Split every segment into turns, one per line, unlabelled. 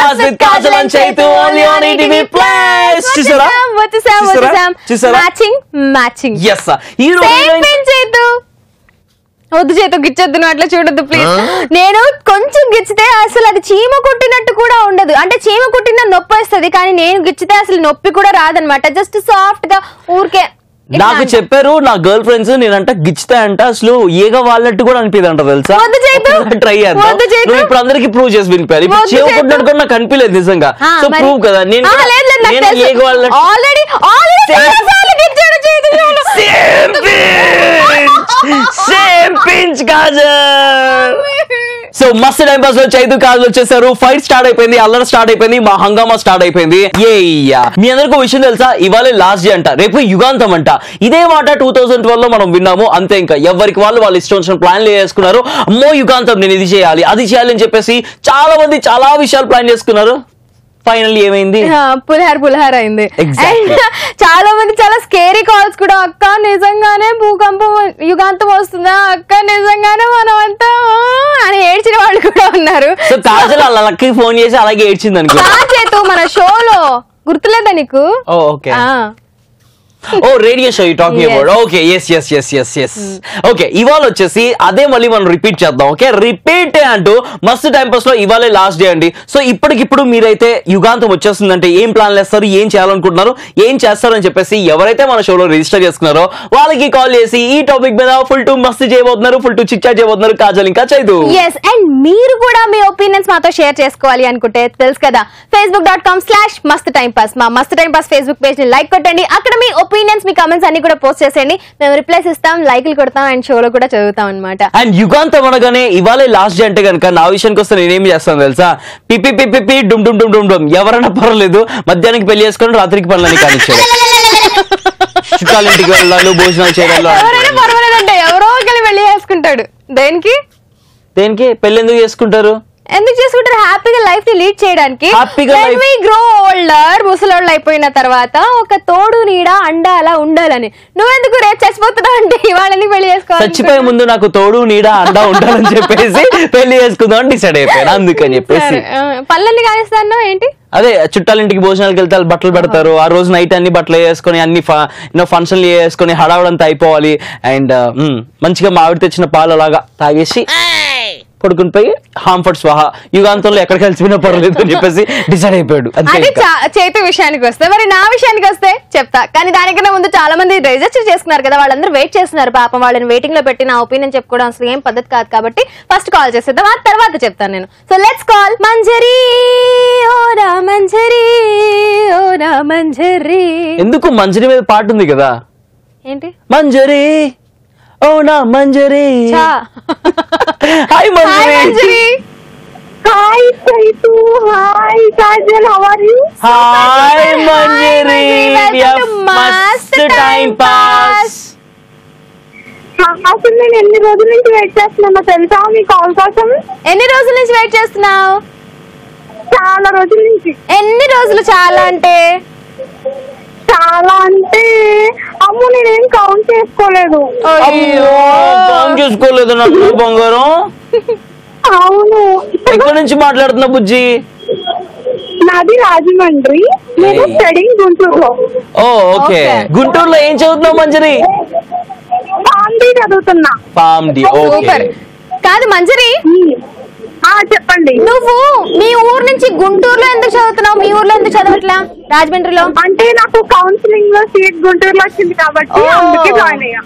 Pass with Kajal and Chaitu only on ETV Plus. చూసారా
matching
yes sir hero
Chaitu వద్దు చేతు గిచ్చొద్దు అట్లా చూడొద్దు ప్లీజ్. నేను కొంచెం గిచ్చితే అసలు అది చీమ కుట్టినట్టు కూడా ఉండదు. అంటే చీమ కుట్టిన నొప్పి వస్తుంది, కానీ నేను గిచ్చితే అసలు నొప్పి కూడా రాదనమాట. జస్ట్ సాఫ్ట్ గా ఊరికే.
నాకు చెప్పారు నా గర్ల్ ఫ్రెండ్స్ నేనంట గిచ్చితే అంట అసలు ఏగ వాళ్ళట్టు కూడా అనిపిదంట తెలుసా. ట్రై చేద్దాం. నువ్వు ఇప్పుడు అందరికి ప్రూవ్ చేసి వినిపారు. ఇప్పుడు చీమ కుట్టినట్టు కూడా నాకు అనిపించలేదు నిజంగా. సో ప్రూవ్ కదా నేను ఏగ వాళ్ళ సేమ్ పించ్ కాజల్. సో మస్త్ టైం పాస్ లో చైతు కాజల్ వచ్చేసారు. ఫైట్ స్టార్ట్ అయిపోయింది, అల్లరి స్టార్ట్ అయిపోయింది, మా హంగామా స్టార్ట్ అయిపోయింది. మీ అందరికీ విషయం తెలుసా, ఇవాళ లాస్ట్ డే అంట, రేపు యుగాంతం అంట. ఇదే మాట 2012 లో మనం విన్నాము. అంతే, ఇంకా ఎవరికి వాళ్ళు ఇష్టం వచ్చిన ప్లాన్లు చేసుకున్నారు. అమ్మో యుగాంతం నేను ఇది చేయాలి అది చేయాలి అని చెప్పేసి చాలా మంది చాలా విషయాలు ప్లాన్ చేసుకున్నారు. ఫైనల్లీ ఏమైంది,
పులిహార అయింది. చాలా మంది చాలా స్కేరీ కాల్స్ కూడా, అక్క నిజంగానే భూకంపం యుగాంతం వస్తుందా, అక్క నిజంగానే మనం అంతా అని ఏడ్చిన వాళ్ళు కూడా ఉన్నారు.
సో కాజల్ అలా లక్కీ ఫోన్ చేసి అలాగే ఏడ్చింది అనుకో.
చేతు మన షోలో గుర్తులేదా నీకు?
Okay radio show you talking about. Okay yes okay ఇవాళ వచ్చేసి అదే మళ్ళీ మనం రిపీట్ చేద్దాం. ఓకే రిపీట్ అంటూ మస్తు టైం పాస్ లో ఇవాళ లాస్ట్ డే అండి. సో ఇప్పటికిప్పుడు మీరైతే యుగాంతం వచ్చేస్తుందంటే ఏం ప్లాన్లు వేస్తారు, ఏం చేయాలనుకుంటున్నారు, ఏం చేస్తారు అని చెప్పేసి ఎవరైతే మన షోలో రిజిస్టర్ చేసుకున్నారో వాళ్ళకి కాల్ చేసి ఈ టాపిక్ మీద ఫుల్ టు మస్తు చేయబోతున్నారు, ఫుల్ టు చిచ్చా చేయబోతున్నారు కాజల్ ఇంకా చైతు.
అండ్ మీరు కూడా మీ ఒపీనియన్స్ మాతో షేర్ చేసుకోవాలి అనుకుంటే తెలుసు కదా, facebook.com/మస్తు-టైం-పాస్ మా మస్తు టైం పాస్ ఫేస్బుక్ పేజ్ ని లైక్ కొట్టండి. అక్కడ మీ ఒపీనియన్స్, మీ కమెంట్స్ అన్ని కూడా పోస్ట్ చేసేయండి. మేము రిప్లైస్ ఇస్తాం, లైక్లు కొడతాం అండ్ షోలో కూడా చదువుతాం అనమాట.
అండ్ యుగాంతం అనగానే ఇవాళ లాస్ట్ డే అంటే కనుక నా విషయానికి వస్తే నేనేం చేస్తాను తెలుసా, పిపి పిపి పి డుమ్ డుమ్ డుమ్ డుమ్ డుమ్. ఎవరైనా పర్వాలేదు, మధ్యాహ్నానికి పెళ్లి చేసుకొని రాత్రికి పనులని కానిచ్చాడు. చుట్టాలింటికి వెళ్ళాలి, భోజనాలు చేయాలి.
ఎవరైనా పర్వాలేదంటే ఎవరో ఒకరు పెళ్లి చేసుకుంటాడు. దేనికి
పెళ్లి ఎందుకు చేసుకుంటారు?
హ్యాపీగా లైఫ్ ని లీడ్ చేయడానికి. గ్రో ఓల్డర్, ముసలోళ్ళు అయిపోయిన తర్వాత ఒక తోడు నీడ అండ అలా ఉండాలని. నువ్వెందుకు రేపు చచ్చిపోతున్నావు అంటే ఇవాళని పెళ్లి చేసుకోవాలి.
చచ్చిపోయే ముందు నాకు తోడు నీడ అండ ఉండాలని చెప్పేసి పెళ్లి చేసుకుందాం అని డిసైడ్ అయిపోయాను. అందుకని చెప్పేసి
పళ్ళని కానిస్తాను ఏంటి,
అదే చుట్టాలింటికి భోజనాలకు వెళ్తే బట్టలు పెడతారు. ఆ రోజు నైట్ అన్ని బట్టలు వేసుకొని అన్ని ఫంక్షన్లు వేసుకొని హడావుడంతా అయిపోవాలి. అండ్ మంచిగా మావిడి తెచ్చిన పాలు అలాగా తాగేసి పడుకుని పోయి హాంఫర్డ్ స్వాహ యుగాంతంలో ఎక్కడికి కలిసిపోయినా పర్వాలేదు అని చెప్పేసి డిసైడ్ అయిపోయాడు.
చైతు విషయానికి వస్తే, మరి నా విషయానికి వస్తే చెప్తా. కానీ దానికన్నా ముందు చాలా మంది రిజిస్టర్ చేసుకున్నారు కదా, వాళ్ళందరూ వెయిట్ చేస్తున్నారు. పాపం వాళ్ళని వెయిటింగ్ లో పెట్టి నా ఒపీనియన్ చెప్పుకోవడం అసలు ఏం పద్ధతి కాదు. కాబట్టి ఫస్ట్ కాల్ చేసేద్దాం, ఆ తర్వాత చెప్తాను నేను. సో లెట్స్ కాల్ మంజరి. ఓరా మంజరి, ఓరా మంజరి.
ఎందుకు మంజరి మీద పాట ఉంది కదా,
ఏంటి
మంజరి ఓ నా Manjari. Hi Manjari.
Hi Chaitu. Hi Kajal, how are you?
Hi Manjari, Mast time pass.
అసలు నేను ఎన్ని రోజుల నుంచి వెయిట్ చేస్తున్నా తెలుసా మీ కాల్ కోసం.
ఎన్ని రోజుల నుంచి వెయిట్ చేస్తున్నావు?
చాలా రోజుల నుంచి.
ఎన్ని రోజులు? చాలా అంటే
అమ్మో నేనేం కౌంట్ చేసుకోలేదు.
నాకు బంగారం.
అవును.
ఎక్కడి నుంచి మాట్లాడుతున్నా బుజ్జి?
నాది రాజమండ్రి, నేను స్టడీయింగ్ గుంటూరులో.
ఓకే, గుంటూరులో ఏం చదువుతున్నావు మంజరి?
పామ్డి చదువుతున్నా.
పామ్డి, ఓకే.
కాదు మంజరి,
చెప్పండి.
నువ్వు మీ ఊరు నుంచి గుంటూరులో ఎందుకు చదువుతున్నావు? మీ ఊర్లో ఎందుకు చదవట్లా రాజమండ్రిలో?
అంటే నాకు కౌన్సిలింగ్ లో సీట్ గుంటూరులో వచ్చింది కాబట్టి అందుకే జాయిన్ అయ్యా.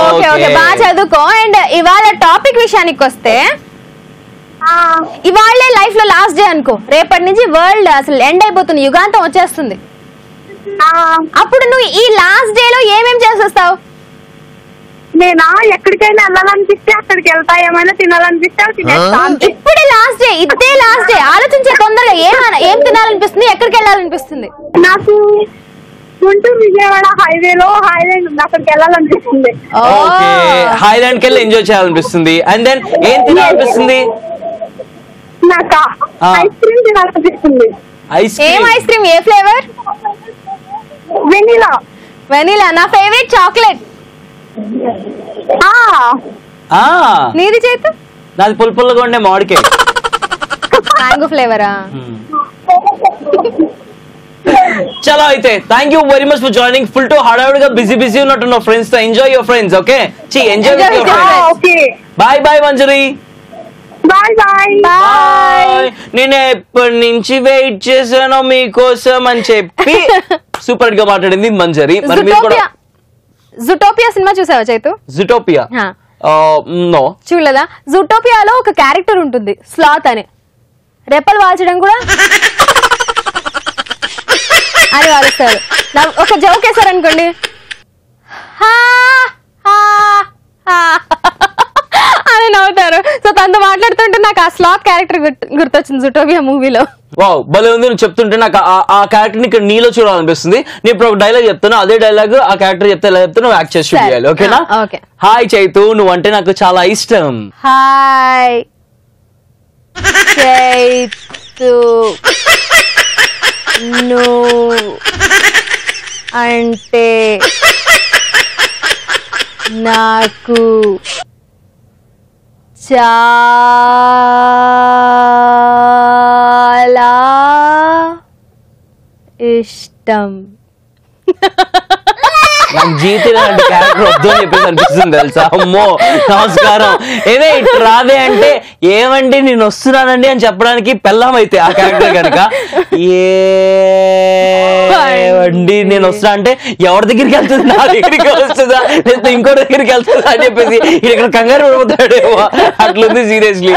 ఓకే ఓకే, బాగా చదువుకో. అండ్ ఇవాళ టాపిక్ విషయానికి వస్తే, ఇవాళే లైఫ్ లో లాస్ట్ డే అనుకో, రేపటి నుంచి వరల్డ్ అసలు ఎండ్ అయిపోతుంది, యుగాంతం వచ్చేస్తుంది. అప్పుడు నువ్వు ఈ లాస్ట్ డే లో ఏమేం చేసేస్తావు?
నేనా ఎక్కడికైనా వెళ్ళాలనిపిస్తే అక్కడికి వెళ్తా, ఏమైనా తినాలనిపిస్తే తినేస్తాను.
ఇప్పుడే లాస్ట్ డే, ఇదే లాస్ట్ డే. ఆలోచించే తొందరగా ఏం తినాలనిపిస్తుంది, ఎక్కడికి వెళ్ళాలనిపిస్తుంది?
నాకు గుంటూరు విజయవాడ హైవేలో హైలాండ్ ఉంది, అక్కడికి వెళ్ళాలనిపిస్తుంది.
హైలాండ్ కి వెళ్ళి ఎంజాయ్ చేయాలనిపిస్తుంది. అండ్ దెన్ ఏం తినాలనిపిస్తుంది?
నాకు ఐస్ క్రీమ్ తినాలనిపిస్తుంది.
ఏం ఐస్ క్రీమ్? ఏ ఫ్లేవర్?
వెనిలా.
వెనిలా నా ఫేవరెట్. చాక్లెట్.
నీది
చేతు?
నాది పుల్ల పుల్లగా ఉండే మామిడికాయ.
మ్యాంగో ఫ్లేవరా?
చలో అయితే thank you very much for joining. Full టు హడావిడిగా బిజీ ఉన్నట్టున్నావు ఫ్రెండ్స్ తో. Enjoy your friends. Okay enjoy with your friends.
Okay
bye bye Manjari.
Bye bye
bye. నేను ఎప్పటి నుంచి వెయిట్ చేశానో మీకోసం అని చెప్పి సూపర్ గా మాట్లాడింది మంజరి. మరి మీరు కూడా
జూటోపియా సినిమా చూసావా చైతు?
జూటోపియా నో
చూడలేదా? జూటోపియాలో ఒక క్యారెక్టర్ ఉంటుంది స్లాత్ అని, రెప్పలు వాల్చడం కూడా అని వాలుస్తారు. ఒక జోక్ వేసారు అనుకోండి అని నవ్వుతారు. సో తనతో మాట్లాడుతుంటే నాకు ఆ స్లాత్ క్యారెక్టర్ గుర్తొచ్చింది జూటోపియా మూవీలో.
వావ్ భలే ఉంది. నువ్వు చెప్తుంటే నాకు ఆ క్యారెక్టర్ ని ఇక్కడ నీలో చూడాలనిపిస్తుంది. నేను ఇప్పుడు ఒక డైలాగ్ చెప్తాను, అదే డైలాగ్ ఆ క్యారెక్టర్ చెప్తే ఎలా చెప్తా నువ్వు యాక్ట్ చేసి చూడాలి. ఓకేనా?
ఓకే.
హాయ్ చైతు, నువ్వు అంటే నాకు చాలా ఇష్టం.
హాయ్ చైతు, నువ్వు అంటే నాకు చాలా ఇష్టం.
నాకు జీవితం లాంటి క్యారెక్టర్ వద్దు అని చెప్పేసి అనిపిస్తుంది తెలుసా. అమ్మో నమస్కారం. ఏదే ఇటు రాదే అంటే ఏమండి నేను వస్తున్నానండి అని చెప్పడానికి పెళ్ళాం అయితే ఆ క్యారెక్టర్ కనుక ఏమండి నేను వస్తున్నా అంటే ఎవరి దగ్గరికి వెళ్తుంది, నా దగ్గరికి వస్తుందా లేకపోతే ఇంకో దగ్గరికి వెళ్తుందా అని చెప్పేసి ఇక్కడ కంగారు పడిపోతాడేమో అట్లుంది సీరియస్లీ.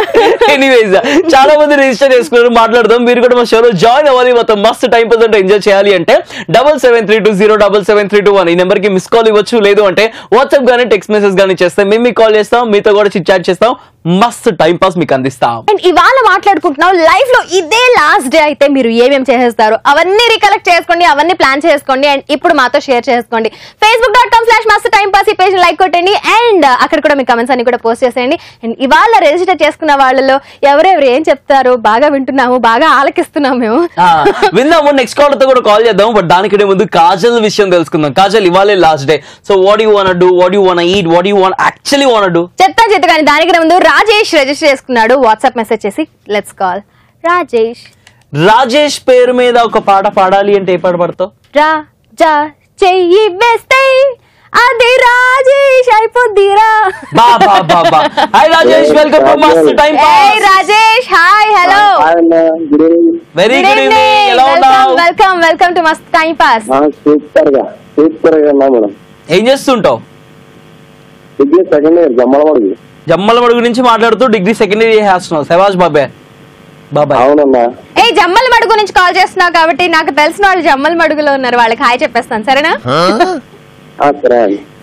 ఎనీవేస్ చాలా మంది రిజిస్టర్ చేసుకున్నారు, మాట్లాడదాం. మీరు కూడా మా షోలో జాయిన్ అవ్వాలి, మొత్తం మస్తు టైం పాస్ అంటే ఎంజాయ్ చేయాలి అంటే 7732077321 ఈ నెంబర్ కి మిస్ కాల్ ఇవ్వచ్చు. లేదు అంటే వాట్సాప్ గానీ టెక్స్ట్ మెసేజ్ గానీ చేస్తే మేము మీకు కాల్ చేస్తాం, మీతో కూడా చిట్ చాట్ చేస్తాం, మస్తు టైం పాస్ మీకు అందిస్తాం.
అండ్ ఇవాళ మాట్లాడుకుంటున్నాం లైఫ్ లో ఇదే లాస్ట్ డే అయితే మీరు ఏమేమి చేసేస్తారు అవన్నీ రికలెక్ట్ చేసుకోండి, అవన్నీ ప్లాన్ చేసుకోండి అండ్ ఇప్పుడు మాతో షేర్ చేసుకోండి. facebook.com/mastertimepaass ఈ పేజ్ లైక్ కొట్టండి అండ్ అక్కడ కూడా మీ కమెంట్స్ అన్ని కూడా పోస్ట్ చేసేయండి. అండ్ ఇవాళ రిజిస్టర్ చేసుకున్న వాళ్ళలో ఎవరెవరు ఏం చెప్తారు బాగా వింటున్నాము, బాగా ఆలకిస్తున్నాము మేము.
విందాము. నెక్స్ట్ కాల్ తో కూడా కాల్ చేద్దాం. బట్ దానికంటే ముందు కాజల్ విషయం తెలుసుకుందాం. కాజల్ ఇవాళే last day. So what you want do, what you want eat, what you want actually want do
చెప్తాను చేత. కానీ దానికంటే ముందు రాజేష్ రిజిస్టర్ చేసుకున్నాడు. వాట్సాప్ మెసేజ్ చేసి లెట్స్ కాల్ రాజేష్.
రాజేష్ పేరు మీద ఒక పాట పాడాలి అంటే ఏ పాట పాడతావు?
రాజా చెయ్యి వేస్తే అది రాజేష్ అయిపోద్దిరా.
Hi Rajesh, welcome to Mast time pass.
Rajesh hi hello
very good evening. ఎలా ఉన్నావు?
Welcome to Mast time pass.
Super గా ఉన్నా మేడం.
ఏం చేస్తుంటావు?
డిగ్రీ సెకండ్ ఇయర్
జమ్మలమడుగు నుంచి మాట్లాడుతూ డిగ్రీ సెకండ్ ఇయర్ చేస్తున్నావు. శవాజ్ బాబాయ్.
అవునన్నా.
ఏ జమ్మలమడుగు నుంచి కాల్ చేస్తున్నావు కాబట్టి నాకు తెలిసిన వాళ్ళు జమ్మలమడుగులో ఉన్నారు, వాళ్ళకి హాయ్ చెప్పేస్తాను సరేనా?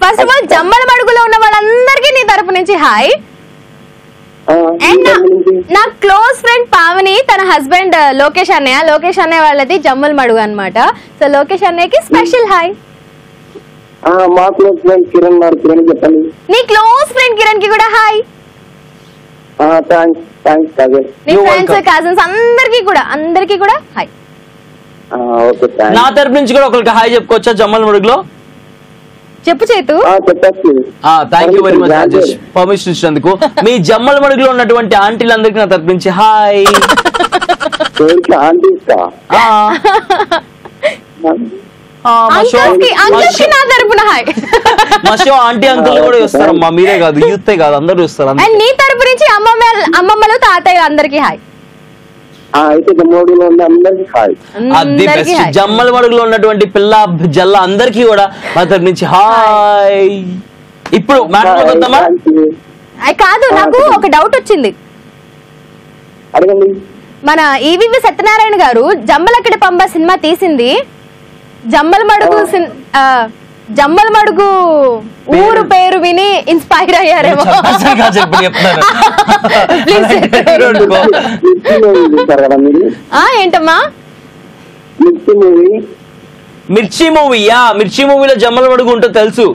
ఫస్ట్ ఆఫ్ ఆల్ జమ్మలమడుగులో ఉన్న వాళ్ళందరికీ నీ తరపు నుంచి హాయ్. అండ్ నా క్లోజ్ ఫ్రెండ్ పావని, తన హస్బెండ్ లోకేష్ అన్నయ్య వాళ్ళది జమ్మలమడుగు అన్నమాట. సో లోకేష్ అన్నయ్యకి స్పెషల్ హాయ్.
మా క్లోజ్ ఫ్రెండ్ కిరణ్ చెప్పండి.
నీ క్లోజ్ ఫ్రెండ్ కిరణ్ కి కూడా హాయ్. నీ ఫ్రెండ్స్ కజిన్స్ అందరికి కూడా హాయ్.
నా తరపు నుంచి కూడా ఒకరికి హాయ్ చెప్పుకోవచ్చా జమ్మలమడుగులో?
చెప్పు చేతు.
Thank you very much Rajesh permission ఇచ్చినందుకు. మీ జమ్మలమడుగులో ఉన్నటువంటి ఆంటీలందరికీ నా తరపు నుంచి హాయ్. మా షో ఆంటీ అంకుల్ కూడా చూస్తారమ్మా, మీరే కాదు యూతే కాదు అందరూ చూస్తారు.
నీ తరపు నుంచి అమ్మమ్మలు తాతయ్య అందరికి హాయ్.
జమ్మలమడుగులో ఉన్నటువంటి పిల్ల జల్ల అందరికీ కూడా మా తరపు నుంచి హాయ్. ఇప్పుడు మాట్లాడుకుందామా?
కాదు, నాకు ఒక డౌట్ వచ్చింది. మన ఈవీవి సత్యనారాయణ గారు జమ్మలక్కడి పంబ సినిమా తీసింది జమ్మలమడుగు ఊరు పేరు విని ఇన్స్పైర్ అయ్యారేమో. ఏంటమ్మా?
మిర్చి మూవీయా? మిర్చి మూవీలో జమ్మలమడుగు ఉంటో తెలుసు.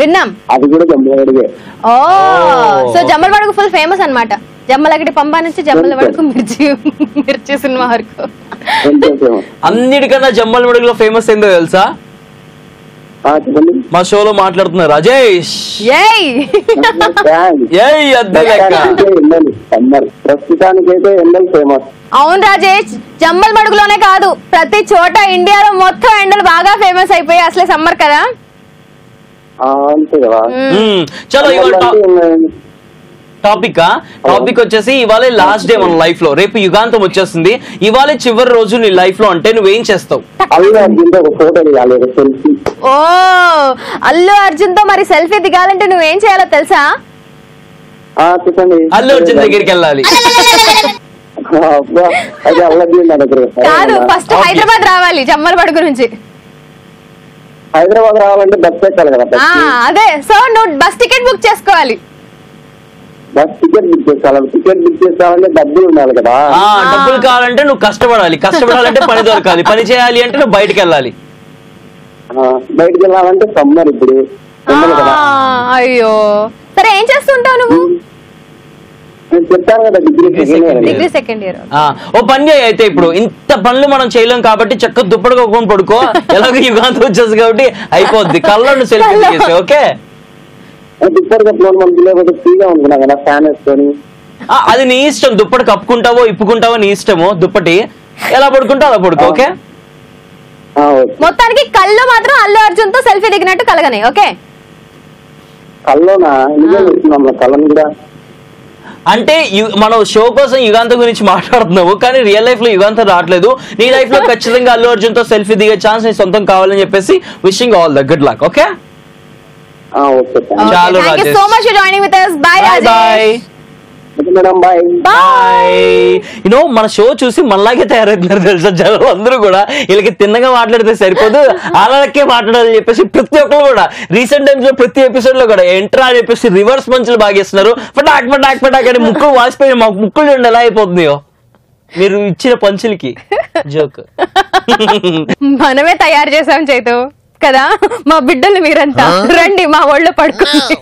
విన్నాం.
అది కూడా జమ్మలమడుగే.
ఓ సో జమ్మలమడుగు ఫుల్ ఫేమస్ అన్నమాట. జమ్మలగడి పంబ నుంచి జమ్మలమడుగు మిర్చి సినిమా వరకు.
అన్నిటికన్నా జమ్మలమడుగులో ఫేమస్ ఏందో తెలుసా?
చెప్పండి.
మా షోలో మాట్లాడుతున్నారు రాజేష్.
ప్రస్తుతానికైతే ఎండలు ఫేమస్.
అవును రాజేష్, జమ్మల్ మడుగులోనే కాదు ప్రతి చోట ఇండియాలో మొత్తం ఎండలు బాగా ఫేమస్ అయిపోయి అసలే సమ్మర్ కదా.
అంతే కదా.
చలో టాపిక్ వచ్చేసి ఇవాళ లాస్ట్ డే మన లైఫ్ లో, రేపు యుగాంతం వచ్చేస్తుంది. ఇవాళ చివరి రోజు నీ లైఫ్ లో అంటే నువ్వేం చేస్తావు?
ఓ అల్లు అర్జున్ తో మరి సెల్ఫీ దిగాలంటే నువ్వేం చేయాలో తెలుసా?
అల్లు అర్జున్ దగ్గరికి వెళ్ళాలి.
కాదు, ఫస్ట్ హైదరాబాద్ రావాలి జమ్మలమడుగు నుంచి.
హైదరాబాద్ రావాలంటే బస్ ఎక్కాలి కదా.
అదే, సో నువ్వు బస్ టికెట్ బుక్ చేసుకోవాలి.
బస్ టికెట్ బుక్ చేసుకోవాలంటే డబ్బులు ఉండాలి కదా.
డబ్బులు కావాలంటే నువ్వు కష్టపడాలంటే పని దొరకాలి, పని చేయాలి అంటే నువ్వు బయటకు వెళ్ళాలి.
బయటకు వెళ్ళాలంటే సమ్మర్ ఇప్పుడు.
అయ్యో, సరే ఏం చేస్తుంటావు నువ్వు?
చెప్తాను కదా,
డిగ్రీ సెకండ్ ఇయర్.
ఓ పని చేయి అయితే, ఇప్పుడు ఇంత పనులు మనం చేయలేం కాబట్టి చక్కగా దుప్పటి పడుకో. ఎలాగో యుగాంతం వచ్చేసి కాబట్టి అయిపోద్ది. కళ్ళలో నువ్వు సెల్ఫీ చేసి ఓకే. అది నీ ఇష్టం, దుప్పటి కప్పుకుంటావో ఇప్పుకుంటావో నీ ఇష్టము. దుప్పటి ఎలా పడుకుంటావు అలా పడుకో ఓకే.
మొత్తానికి కళ్ళు మాత్రం అల్లు అర్జున్ తో సెల్ఫీ దిగినట్టు కలగనే ఓకే.
అంటే మనం షో కోసం యుగాంతం గురించి మాట్లాడుతున్నావు, కానీ రియల్ లైఫ్ లో యుగాంతం రావట్లేదు. నీ లైఫ్ లో ఖచ్చితంగా అల్లు అర్జున్ తో సెల్ఫీ దిగే ఛాన్స్ నీ సొంతం కావాలని చెప్పేసి wishing all the good luck okay.
చాలు thank you so much for joining with us. Bye Rajesh.
మన షో చూసి మనలాగే తయారవుతున్నారు తెలుసా జనాలు అందరూ కూడా. వీళ్ళకి తిన్నగా మాట్లాడితే సరిపోదు, అలాగే మాట్లాడాలని చెప్పేసి ప్రతి ఒక్కరు కూడా రీసెంట్ టైమ్స్ లో ప్రతి ఎపిసోడ్ లో కూడా ఎంట్రా అని చెప్పేసి రివర్స్ పంచులు బాగేస్తున్నారు. పటాక్ పటాక్ పటాక్ అని ముక్కులు వాసిపోయి ముక్కులు చూడండి ఎలా అయిపోతుందో మీరు ఇచ్చిన పంచులకి. జోక్
మనమే తయారు చేసాం చైతు కదా. మా బిడ్డలు మీరంతా రండి మా ఒళ్ళో పడుకోండి,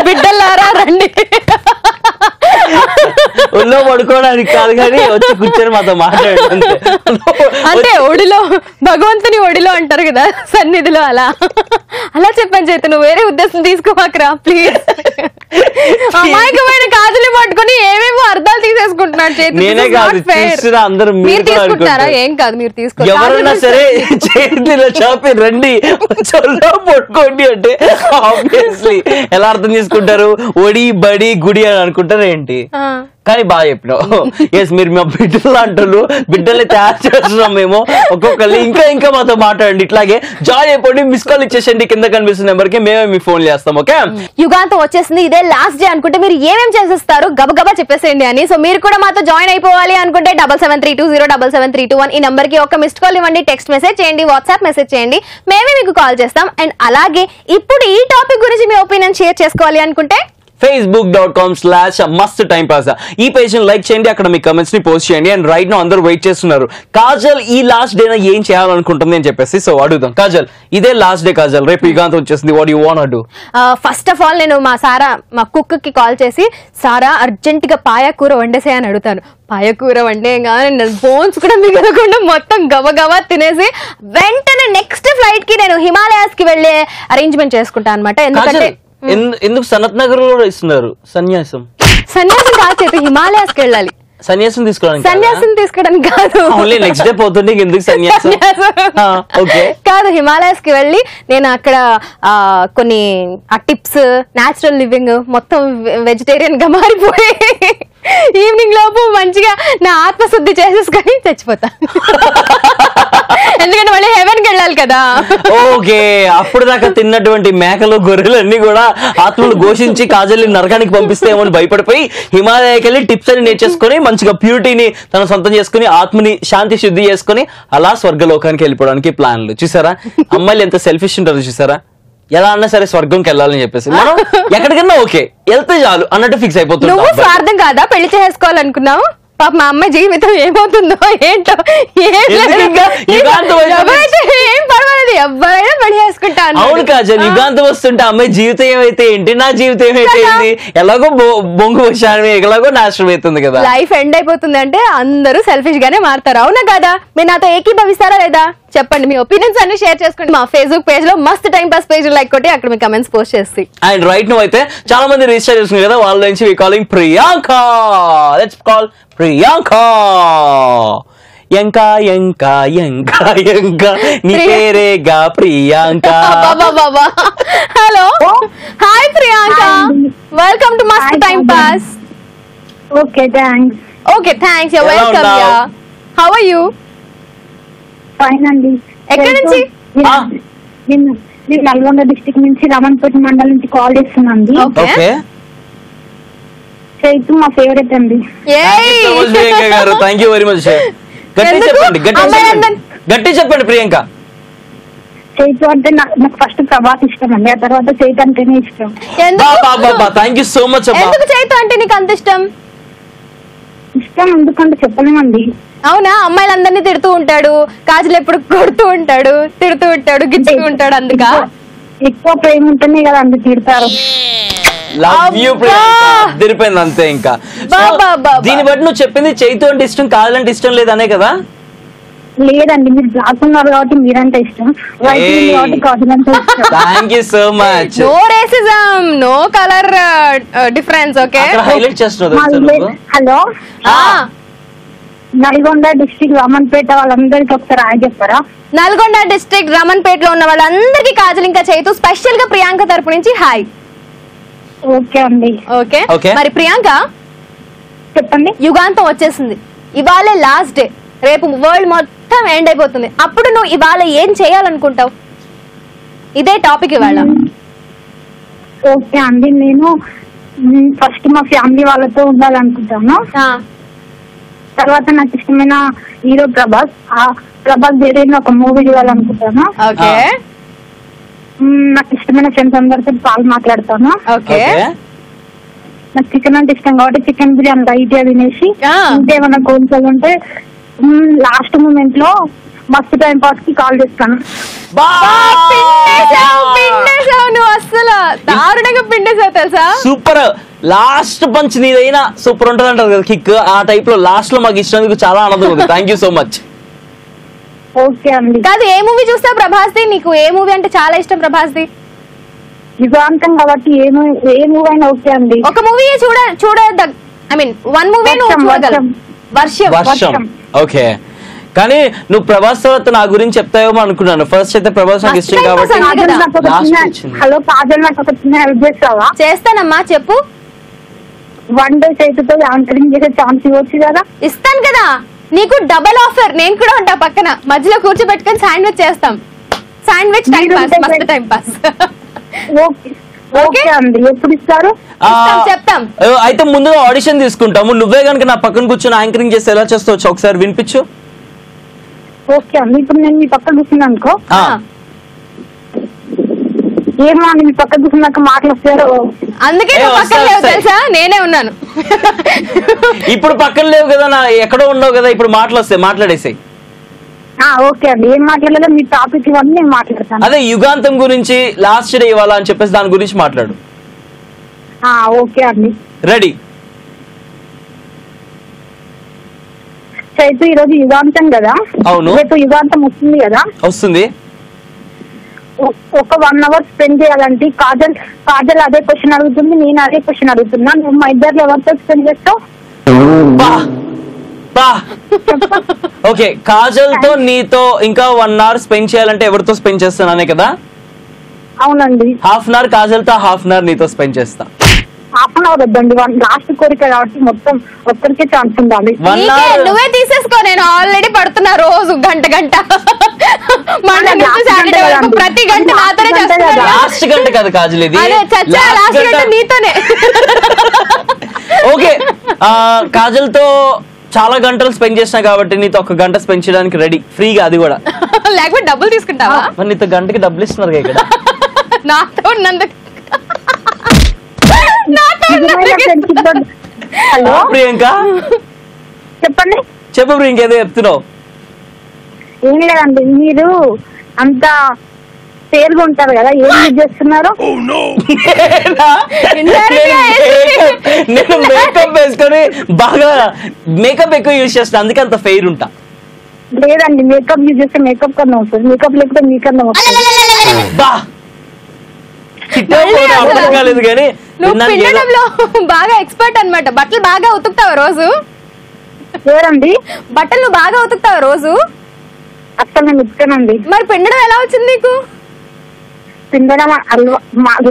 బిడ్డలారా రండి.
ఒళ్ళో పడుకోవడానికి కాదు కానీ వచ్చి కూర్చొని మాతో మాట్లాడుతుంది.
అంటే ఒడిలో, భగవంతుని ఒడిలో అంటారు కదా సన్నిధిలో, అలా అలా చెప్పాను చేత. నువ్వు వేరే ఉద్దేశం తీసుకోమాకరా ప్లీజ్. అమాయకమైన కాజులు పట్టుకుని ఏమేమో అర్థాలు తీసేసుకుంటున్నాడు చేతి.
నేనే కాదు అందరూ
మీరు తీసుకుంటారా? ఏం కాదు, మీరు తీసుకో.
ఎవరైనా సరే చేతిలో చాపి రండి చొల్లో పట్టుకోండి అంటే ఆబ్వియస్లీ ఎలా అర్థం చేసుకుంటారు? ఒడి బడి గుడి అని అనుకుంటారు ఏంటి? కానీ బాగా చెప్పినావు. ఎస్, మీరు మా బిడ్డలు అంటారు, బిడ్డల్ని తయారు చేస్తున్నాం మేము. ఒక్కొక్కరు ఇంకా మాతో మాట్లాడండి, ఇట్లాగే జాయిన్ అయిపోండి. మిస్ కాల్ ఇచ్చేసండి కింద కనిపిస్తున్న నెంబర్ కి, మేమే మీ ఫోన్ చేస్తాం ఓకే.
యుగాంతం వచ్చేసింది, ఇదే లాస్ట్ డే అనుకుంటే మీరు ఏమేమి చేసేస్తారు గబగబా చెప్పేసేయండి అని. సో మీరు కూడా మాతో జాయిన్ అయిపోవాలి అనుకుంటే 7732077321 ఈ నెంబర్ కి ఒక మిస్డ్ కాల్ ఇవ్వండి, టెక్స్ట్ మెసేజ్ చేయండి, వాట్సాప్ మెసేజ్ చేయండి, మేమే మీకు కాల్ చేస్తాం. అండ్ అలాగే ఇప్పుడు ఈ టాపిక్ గురించి మీ ఒపీనియన్ షేర్ చేసుకోవాలి అనుకుంటే facebook.com/musttimepass ఈ పేజ్ ని లైక్ చేయండి, అక్కడ మీ కమెంట్స్ ని పోస్ట్ చేయండి. అండ్ రైట్ నౌ అందరూ వెయిట్ చేస్తున్నారు కాజల్ ఈ లాస్ట్ డే ఏం చేయాలనుకుంటుంది అని చెప్పేసి. సో అడుగుదాం, కాజల్ ఇదే లాస్ట్ డే కాజల్, రేపు యుగాంతం వచ్చేసింది, what you want do? First of all నేను మా కుక్ కి కాల్ చేసి సారా అర్జెంట్ గా పాయకూర వండేసే అని అడుగుతాను. పాయకూర వండేగానే బోన్స్ కూడా మిగలకుండా మొత్తం గబగబా తినేసి వెంటనే నెక్స్ట్ ఫ్లైట్ కి నేను హిమాలయాస్ కి వెళ్లే అరేంజ్మెంట్ చేసుకుంటాను అనమాట. ఎందుకంటే
ఎందుకు సనత్ నగర్ లో ఇస్తున్నారు సన్యాసం
కాదు చేతి, హిమాలయాస్ కి వెళ్ళాలి.
సన్యాసం
తీసుకోవడానికి కాదు,
నెక్స్ట్ డే పోతుంది ఎందుకు సన్యాసం
కాదు, హిమాలయాస్ కి వెళ్ళి నేను అక్కడ కొన్ని ఆ టిప్స్, న్యాచురల్ లివింగ్ మొత్తం వెజిటేరియన్ గా మారిపోయి ఈవినింగ్ లోపు మంచిగా నా ఆత్మశుద్ధి చేసేసుకొని చచ్చిపోతా. ఎందుకంటే మళ్ళీ హెవెన్ కి వెళ్ళాలి కదా.
ఓకే, అప్పుడు దాకా తిన్నటువంటి మేకలు గొర్రెలు అన్ని కూడా ఆత్మలు ఘోషించి కాజల్ని నరకానికి పంపిస్తేమో భయపడిపోయి హిమాలయకి వెళ్ళి టిప్స్ అని నేర్చేసుకుని మంచిగా ప్యూరిటీని తన సొంతం చేసుకుని ఆత్మని శాంతి శుద్ధి చేసుకుని అలా స్వర్గలోకానికి వెళ్ళిపోవడానికి ప్లాన్లు. చూసారా అమ్మాయిలు ఎంత సెల్ఫిష్ ఉంటారు చూసారా. ఎలా అన్నా సరే స్వర్గంకి వెళ్ళాలని చెప్పేసి మనం ఎక్కడికన్నా ఓకే వెళ్తే చాలు అన్నట్టు ఫిక్స్ అయిపోతుంది.
నువ్వు స్వార్థం కాదా పెళ్లి చేసుకోవాలనుకున్నావు? పాప మా అమ్మాయి జీవితం ఏమవుతుందో ఏంటో, ఏం పర్వాలేదు ఎవరైనా పెళ్లి చేసుకుంటాను.
అవును కాజల్, యుగాంతం వస్తుంటే అమ్మాయి జీవితం ఏమైతే ఏంటి, నా జీవితం ఏమైతే ఏంటి, ఎలాగో బొంగు వచ్చాను, ఎలాగో నాశనం అవుతుంది కదా.
లైఫ్ ఎండ్ అయిపోతుంది అంటే అందరూ సెల్ఫిష్ గానే మారుతారు, అవునా కదా? మీరు నాతో ఏకీభవిస్తారా లేదా చెప్పండి మీ ఒపీనియన్స్ అన్ని షేర్ చేసుకోండి. మా ఫేస్బుక్ పేజ్ లో మస్త్ టైం పాస్ పేజ్ లైక్ కొట్టి అక్కడ మీ కమెంట్స్ పోస్ట్ చేసి.
అండ్ రైట్ నువ్వు అయితే చాలా మంది రిజిస్టర్ చేసుకున్నారు కదా, వాళ్ళ నుంచి we calling Priyanka. Let's call Priyanka. ఎంకా ఎంకా ఎంకా ఎంకా నీ పేరేగా ప్రియాంక.
బాబా hello hi Priyanka, welcome to Mast time pass.
Okay thanks.
Okay thanks, you welcome. Ya how are you?
Fine అండి.
ఎక్కడి నుంచి?
నేను నల్గొండ డిస్ట్రిక్ట్ నుంచి రమణపేట మండలం నుంచి కాల్ చేస్తున్నాను.
ఓకే
చైతు మా ఫేవరెట్ అండి.
ప్రియాంక గారు థ్యాంక్ యూ వెరీ మచ్. గట్టి చెప్పండి, గట్టి చెప్పండి ప్రియాంక.
చైతు అంటే నాకు ఫస్ట్ ప్రభాస్ ఇష్టం అండి, ఆ తర్వాత చైతు అంటేనే ఇష్టం.
Thank you so much.
ఎందుకు చైతు అంటే నీకు అంత ఇష్టం?
ఇష్టం ఎందుకంటే చెప్పలేమండి.
అవునా, అమ్మాయిలందరినీ తిడుతూ ఉంటాడు, కాజులు ఎప్పుడు కొడుతూ ఉంటాడు, తిడుతూ ఉంటాడు, గిచ్చుతూ ఉంటాడు, అందుక
ఎక్కువ ప్రేమ ఉంటేనే కదా అందు తిడతారు.
లవ్ యూ ప్రియాంక, తిరిపోయింది అంతే. ఇంకా దీన్ని బట్టి నువ్వు చెప్పింది చైతు అంటే ఇష్టం, కాజల్ అంటే ఇష్టం లేదనే కదా?
లేదండి, మీరు బ్లాక్ ఉన్నారు కాబట్టి మీరంటే ఇష్టం, వైట్ కాబట్టి కాజల్ అంటే ఇష్టం.
Thank you so much.
No racism, no colour difference. Okay
highlight చేస్తున్నావు.
హలో, నల్గొండ డిస్ట్రిక్ట్ రమణపేట వాళ్ళందరికీ ఒకసారి హాయ్ చెప్పారా?
నల్గొండ డిస్ట్రిక్ట్ రమణపేటలో ఉన్న వాళ్ళందరికీ కాజల్ ఇంకా చైతు స్పెషల్ గా ప్రియాంక తరపు నుంచి హాయ్.
ఓకే అండి.
ఓకే మరి ప్రియాంక
చెప్పండి.
యుగాంతం వచ్చేసింది, ఇవాళే లాస్ట్ డే, రేపు వరల్డ్ మొత్తం ఎండ్ అయిపోతుంది. అప్పుడు నువ్వు ఇవాళ ఏం చేయాలనుకుంటావు? ఇదే టాపిక్ ఇవాళ.
ఓకే అండి, నేను ఫస్ట్ మా ఫ్యామిలీ వాళ్ళతో ఉండాలనుకుంటాను. తర్వాత నాకు ఇష్టమైన హీరో ప్రభాస్, ప్రభాస్ వేరే ఒక మూవీ చూడాలనుకుంటాను.
ఓకే.
నాకు ఇష్టమైన ఫ్రెండ్స్ అందరితో కాల్ మాట్లాడతాను.
ఓకే.
నాకు చికెన్ అంటే ఇష్టం కాబట్టి చికెన్ బిర్యానీ లైట్ గా తినేసి ఇంకేమైనా కోన్సల్ ఉంటే లాస్ట్ మూమెంట్ లో మస్తు టైం పాస్ కి కాల్ చేస్తాను.
నువ్వు అసలు దారుణంగా పిండేసావు తెలుసా.
సూపర్. లాస్ట్ పంచ్ నీదైనా సూపర్ ఉంటది అంటారు కదా కిక్, ఆ టైప్ లో లాస్ట్ లో మాకు ఇచ్చినందుకు చాలా ఆనందం ఉంది. Thank you so much.
Okay అండి.
కాదు, ఏ మూవీ చూస్తావు ప్రభాస్ ది? నీకు ఏ మూవీ అంటే చాలా ఇష్టం ప్రభాస్ ది?
యుగాంతం కాబట్టి ఏ మూవీ అయినా ఓకే అండి.
ఒక మూవీ చూడద్దా? I mean one movie Varsham.
Okay, కానీ నువ్వు ప్రభాస్ తర్వాత నా గురించి చెప్తావేమో అనుకున్నాను. ఫస్ట్ అయితే ప్రభాస్ నాకు ఇష్టం కాబట్టి.
హలో కాజల్, నాకు ఒక చిన్న హెల్ప్ చేస్తావా?
చేస్తానమ్మా, చెప్పు.
వన్ డే చైతుతో యాంకరింగ్ చేసే ఛాన్స్ ఇవ్వచ్చు కదా?
ఇస్తాను కదా, నీకు డబల్ ఆఫర్. నేను కూడా ఉంటా పక్కన, మధ్యలో కూర్చోబెట్టుకొని శాండ్విచ్ చేస్తాం. శాండ్విచ్ టైం పాస్, మస్తు టైం పాస్.
ఓకే అండి, ఎప్పుడు ఇస్తారు?
చెప్తాం.
అయితే ముందుగా ఆడిషన్ తీసుకుంటాము. నువ్వే కనుక నా పక్కన కూర్చొని యాంకరింగ్ చేస్తే ఎలా చేస్తావు ఒకసారి వినిపించు.
ఓకే అండి, ఇప్పుడు నేను మీ పక్కన కూర్చున్నా అనుకో, ఏమో మీ పక్కన కూర్చున్నాక మాటలు వస్తారో.
అందుకే పక్కన లేవు తెలుసా, నేనే ఉన్నాను.
ఇప్పుడు పక్కన లేవు కదా, నా ఎక్కడో ఉండవు కదా, ఇప్పుడు మాటలు వస్తాయి, మాట్లాడేసాయి.
ఓకే అండి, ఏం మాట్లాడాలో మీ టాపిక్ ఇవన్నీ నేను మాట్లాడతాను.
అదే యుగాంతం గురించి లాస్ట్ డే ఇవ్వాలా అని చెప్పేసి దాని గురించి మాట్లాడు.
ఓకే అండి,
రెడీ.
చైతు ఈరోజు యుగాంతం కదా?
అవును.
రేపు యుగాంతం వస్తుంది కదా?
వస్తుంది.
ఒక 1 hour స్పెండ్ చేయాలంటే కాజల్ అదే క్వశ్చన్ అడుగుతుంది, నేను అదే క్వశ్చన్ అడుగుతున్నా. నువ్వు మా ఇద్దరు ఎవరితో స్పెండ్ చేస్తావు?
ఓకే, కాజల్ తో నీతో ఇంకా 1 hour స్పెండ్ చేయాలంటే ఎవరితో స్పెండ్ చేస్తున్నానే కదా?
అవునండి.
½ hour కాజల్ తో, ½ hour నీతో స్పెండ్ చేస్తా.
½ hour వద్దండి, లాస్ట్ కోరిక కాబట్టి మొత్తం ఒక్కరికే ఛాన్స్ ఉండాలి.
నువ్వే తీసేసుకో, నేను ఆల్రెడీ పడుతున్నా రోజు గంట ప్రతి గంట నాతోనే చేస్తున్నా.
లాస్ట్ గంట కదా కాజల్, ఇది
లాస్ట్ గంట నీతోనే.
ఓకే, కాజల్ తో చాలా గంటలు స్పెండ్ చేసినా కాబట్టి నీతో 1 గంట స్పెండ్ చేయడానికి రెడీ, ఫ్రీగా, అది కూడా.
లేకపోతే డబ్బులు తీసుకుంటావా?
మరి నీతో గంటకి డబ్బులు ఇస్తున్నారు ఇక్కడ.
నాతో ఉన్నందుకు.
హలో
ప్రియాంక,
చెప్పండి.
చెప్పు ప్రియాంక, ఏదో చెప్తున్నావు.
ఏం లేదండి, మీరు అంత పేరుగా ఉంటారు కదా, ఏం యూజ్ చేస్తున్నారు?
నేను మేకప్ వేసుకొని బాగా మేకప్ ఎక్కువ యూజ్ చేస్తాను, అందుకే అంత ఫెయిర్ ఉంటా.
లేదండి, మేకప్ యూజ్ చేస్తే మేకప్ కన్నా వస్తుంది, మేకప్ లేకపోతే మీకన్నా వస్తుంది.
బా అర్థం కాలేదు కానీ
నువ్వు పిండడంలో బాగా ఎక్స్పర్ట్ అన్నమాట. బట్టలు బాగా ఉతుకుతావు రోజు?
ఎవరండి?
బట్టలు నువ్వు బాగా ఉతుకుతావు రోజు?
అసలు నేను ఉతుకానండి.
మరి పిండడం ఎలా వచ్చింది నీకు?
పిండడం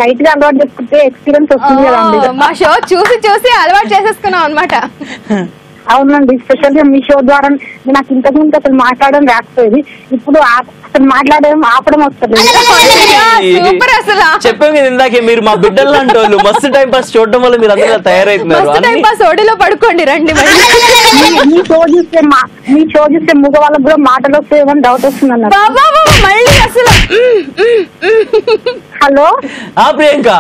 లైట్ గా అలవాటు చేసుకుంటే ఎక్స్పీరియన్స్ వస్తుంది కదండి.
మా షో చూసి చూసి అలవాటు చేసేసుకున్నావు అనమాట.
అవునండి, స్పెషల్ గా మీ షో ద్వారా నాకు ఇంతకు ముందు అసలు మాట్లాడడం రాకపోయేది, ఇప్పుడు అసలు మాట్లాడడం ఆపడం వస్తుంది.
సూపర్ అసలు.
చెప్పాం కదా ఇందాకే, మీరు మా బిడ్డలు లాంటి వాళ్ళు. మస్తు టైం పాస్ చూడడం వల్ల మీరు అందరూ తయారైతున్నారు.
టైం పాస్ ఓడిలో పడుకోండి రండి.
మీ షో చూస్తే మగ వాళ్ళకి కూడా మాటలు వస్తాయని డౌట్ వస్తుంది అన్నారు.
మళ్ళీ అసలు
హలో
ప్రియాంక,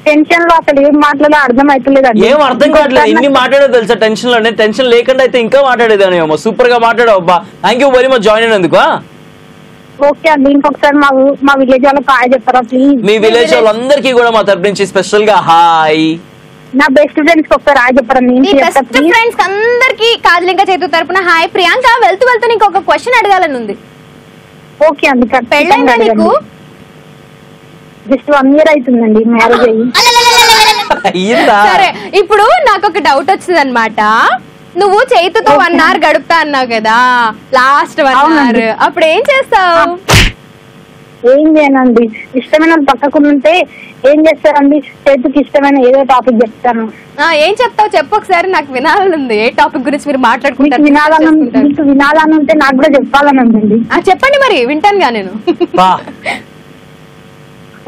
టెన్షన్ లో అసలు ఏం మాట్లాడో అర్థం అవుతలేదండి.
ఏం అర్థం కావట్లేదు. ఇన్ని మాట్లాడేది తెలుసా టెన్షన్ లోనే? టెన్షన్ లేకుండా అయితే ఇంకా మాట్లాడేదానేమో. సూపర్ గా మాట్లాడావు అబ్బా. Thank you very much join అయినందుకు.
ఓకే అండి, ఇంకొకసారి మా విలేజ్ వాళ్ళకి హాయ్ చెప్పారా ప్లీజ్?
మీ విలేజ్ వాళ్ళందరికీ కూడా మా తరపు నుంచి స్పెషల్ గా హాయ్.
నా బెస్ట్ ఫ్రెండ్స్ ఒకసారి హాయ్ చెప్పరా?
బెస్ట్ ఫ్రెండ్స్ అందరికి కాజలింక చేతు తరపున హాయ్. ప్రియాంక, వెళ్తూ వెళ్తూ నీకు ఒక క్వశ్చన్ అడగాలని ఉంది.
ఓకే అండి.
పెళ్ళైందా నీకు?
జస్ట్ 1 year అవుతుందండి మ్యారేజ్ అయ్యి.
సరే,
ఇప్పుడు నాకు ఒక డౌట్ వచ్చింది అనమాట. నువ్వు చైతుతో 1 hour గడుపుతా అన్నావు కదా, లాస్ట్ 1 hour. అప్పుడు ఏం చేస్తావు?
ఏం చేయనండి, ఇష్టమైన పక్కకుంటే ఏం చేస్తారండి? చైతుకి ఇష్టమైన ఏదో టాపిక్ చెప్తాను.
ఏం చెప్తావు చెప్పు ఒకసారి, నాకు వినాలని ఉంది. ఏ టాపిక్ గురించి మీరు మాట్లాడుకుంటారు?
మీకు వినాలని ఉంటే నాకు కూడా చెప్పాలని ఉందండి.
చెప్పండి మరి, వింటానుగా నేను.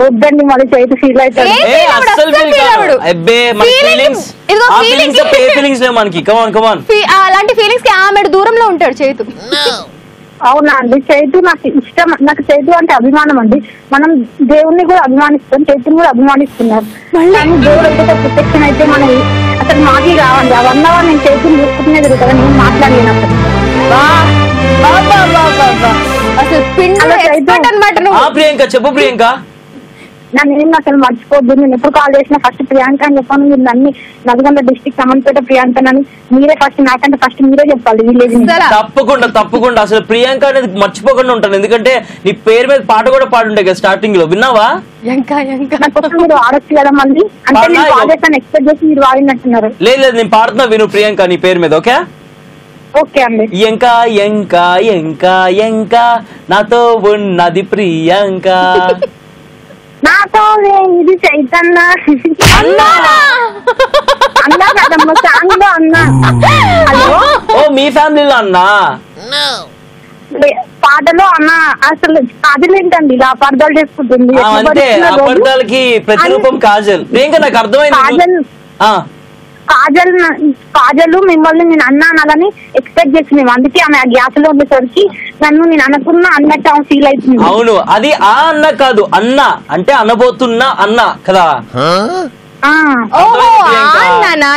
వద్దండి మరి చైతు ఫీల్ అవుతాడు.
అలాంటి ఫీలింగ్స్ కి ఆమె దూరంలో ఉంటాడు చైతు.
అవునా అండి, చైతు నాకు ఇష్టం. నాకు చైతు అంటే అభిమానం అండి. మనం దేవుణ్ణి కూడా అభిమానిస్తాం, చైతుని కూడా అభిమానిస్తున్నారు. దేవుడు అయితే ప్రొటెక్షన్ అయితే మనం అసలు మాకి కావండి. అవన్నీ నేను చైతుని చూసుకుంటునే జరుగుతుంది, నేను మాట్లాడలేనప్పుడు.
అసలు
ప్రియాంక చెప్పు. ప్రియాంక,
నన్ను ఏం అసలు మర్చిపోద్దు. నేను ఎప్పుడు కాల్ చేసినా ఫస్ట్ ప్రియాంక అని చెప్పాను. మీరు అన్ని నల్గొండ డిస్ట్రిక్ట్ సమంతపేట ప్రియాంక అని మీరే ఫస్ట్, నాకంటే ఫస్ట్ మీరే చెప్పాలి విలేజ్.
తప్పకుండా అసలు ప్రియాంక అనేది మర్చిపోకుండా ఉంటాను. ఎందుకంటే నీ పేరు మీద పాట కూడా పాడుండే కదా స్టార్టింగ్ లో, విన్నావా?
మీరు ఆడొచ్చు కదా మళ్ళీ, అంటే నేను కాల్ చేస్తాను ఎక్స్పెక్ట్ చేసి మీరు వాడినట్టున్నారు.
లేదు నేను పాడుతున్నా, విను ప్రియాంక నీ పేరు మీద. ఓకే
ఓకే అండి.
ఎంకా ఎంకా ఎంకా ఎంకా నాతో ఉన్నది ప్రియాంక,
నాతో ఇది చైతన్య అన్నా కదమ్మా సాంగ్ లో అన్నా. హలో,
ఓ మీ ఫ్యామిలీలో అన్నా?
పాటలో అన్నా. అసలు కాజల్ ఏంటండి ఇలా అపార్థాలు చేసుకుంటుంది?
అంతే, అపార్థాలకి ప్రతిరూపం కాజల్. ప్రియాంక నాకు అర్థమైంది.
కాజల్ మిమ్మల్ని నేను అన్నా అనాలని ఎక్స్పెక్ట్ చేస్తున్నాం, అందుకే ఆమె ఆ గ్యాస్ లో ఉండేసరికి నన్ను నేను అనుకున్నా అన్నట్టు ఆమె ఫీల్ అవుతుంది.
అవును, అది ఆ అన్న కాదు, అన్న అంటే అనబోతున్నా అన్న కదా.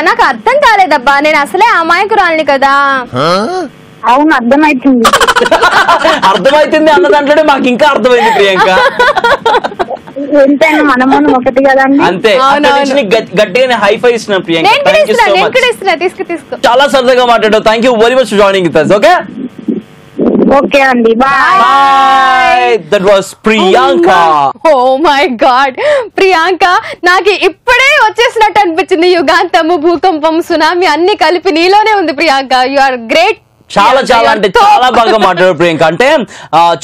నాకు అర్థం కాలేదబ్బా, నేను అసలే అమాయకురాలిని కదా.
అవును, అర్థమైతుంది.
అర్థమైతుంది అన్న దాంట్లోనే మాకు ఇంకా అర్థమైంది ప్రియాంక.
ఎంతైనా మనము ఒకటి కదండి.
అంతే, గట్టిగా హైఫై ఇస్తున్నా Priyanka. Thank you so much, చాలా సరదాగా మాట్లాడావు. Thank you very much joining with us. Okay
okay అండి, bye.
That was Priyanka.
Oh my God, Priyanka నాకు ఇప్పుడే వచ్చేసినట్టు అనిపించింది. యుగాంతము, భూకంపం, సునామీ అన్ని కలిపి నీలోనే ఉంది ప్రియాంక. You are great.
చాలా అంటే చాలా బాగా మాట్లాడారు ప్రియాంక. అంటే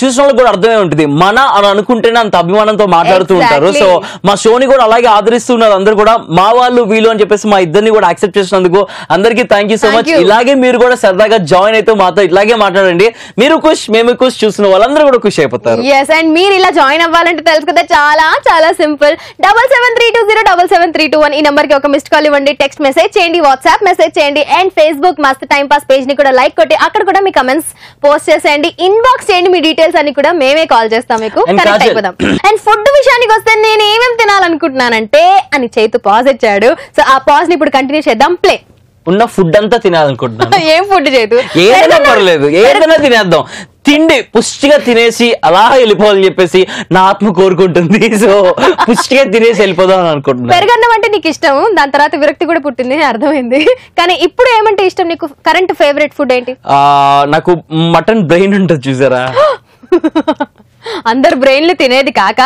చూసిన వాళ్ళకి కూడా అర్థమే ఉంటుంది, మన అని అనుకుంటేనే అంత అభిమానంతో మాట్లాడుతూ ఉంటారు. సో మా షోని కూడా అలాగే ఆదరిస్తున్నారు అందరు కూడా. మా వాళ్ళు వీళ్ళు అని చెప్పేసి మా ఇద్దరిని కూడా యాక్సెప్ట్ చేసినందుకు అందరికీ థ్యాంక్ యూ సో మచ్. ఇలాగే మీరు కూడా సరదాగా జాయిన్ అయితే మాతో ఇలాగే మాట్లాడండి. మీరు ఖుష్, మేము ఖుష్, చూసిన వాళ్ళందరూ కూడా ఖుషి అయిపోతారు.
అండ్ మీరు ఇలా జాయిన్ అవ్వాలంటే తెలుసు కదా, చాలా సింపుల్. 7732077321 ఈ నెంబర్ కి ఒక మిస్డ్ కాల్ ఇవ్వండి, టెక్స్ట్ మెసేజ్ చేయండి, వాట్సాప్ మెసేజ్ చేయండి, అండ్ ఫేస్బుక్ మస్త్ టైం పాస్ పేజ్ ని కూడా లైక్ కొట్టి అక్కడ కూడా మీ కమెంట్స్ పోస్ట్ చేసేయండి, ఇన్బాక్స్ చేయండి. మీ డీటెయిల్స్ అన్ని కూడా మేమే కాల్ చేస్తాం, మీకు కనెక్ట్ అయిపోదాం. అండ్ ఫుడ్ విషయానికి వస్తే నేను ఏమేమి తినాలనుకుంటున్నానంటే అని చైతు పాజ్ ఇచ్చాడు. సో ఆ పాజ్ ని ఇప్పుడు కంటిన్యూ చేద్దాం. ప్లే.
ఉన్న ఫుడ్ అంతా తినాలనుకుంటున్నాను.
ఏం ఫుడ్ చేయదు,
ఏదైనా పర్లేదు, ఏదైనా తినేద్దాం. తిండి పుష్టిగా తినేసి అలా వెళ్ళిపోవాలని చెప్పేసి నా ఆత్మ కోరుకుంటుంది. సో పుష్టిగా తినేసి వెళ్ళిపోదాం అని అనుకుంటున్నా.
పెరుగన్నం అంటే నీకు ఇష్టం, దాని తర్వాత విరక్తి కూడా పుట్టింది అర్థమైంది. కానీ ఇప్పుడు ఏమంటే ఇష్టం నీకు? కరెంట్ ఫేవరెట్ ఫుడ్ ఏంటి?
నాకు మటన్ బ్రెయిన్ ఉంటుంది చూసారా,
అందరు బ్రెయిన్లు తినేది కాక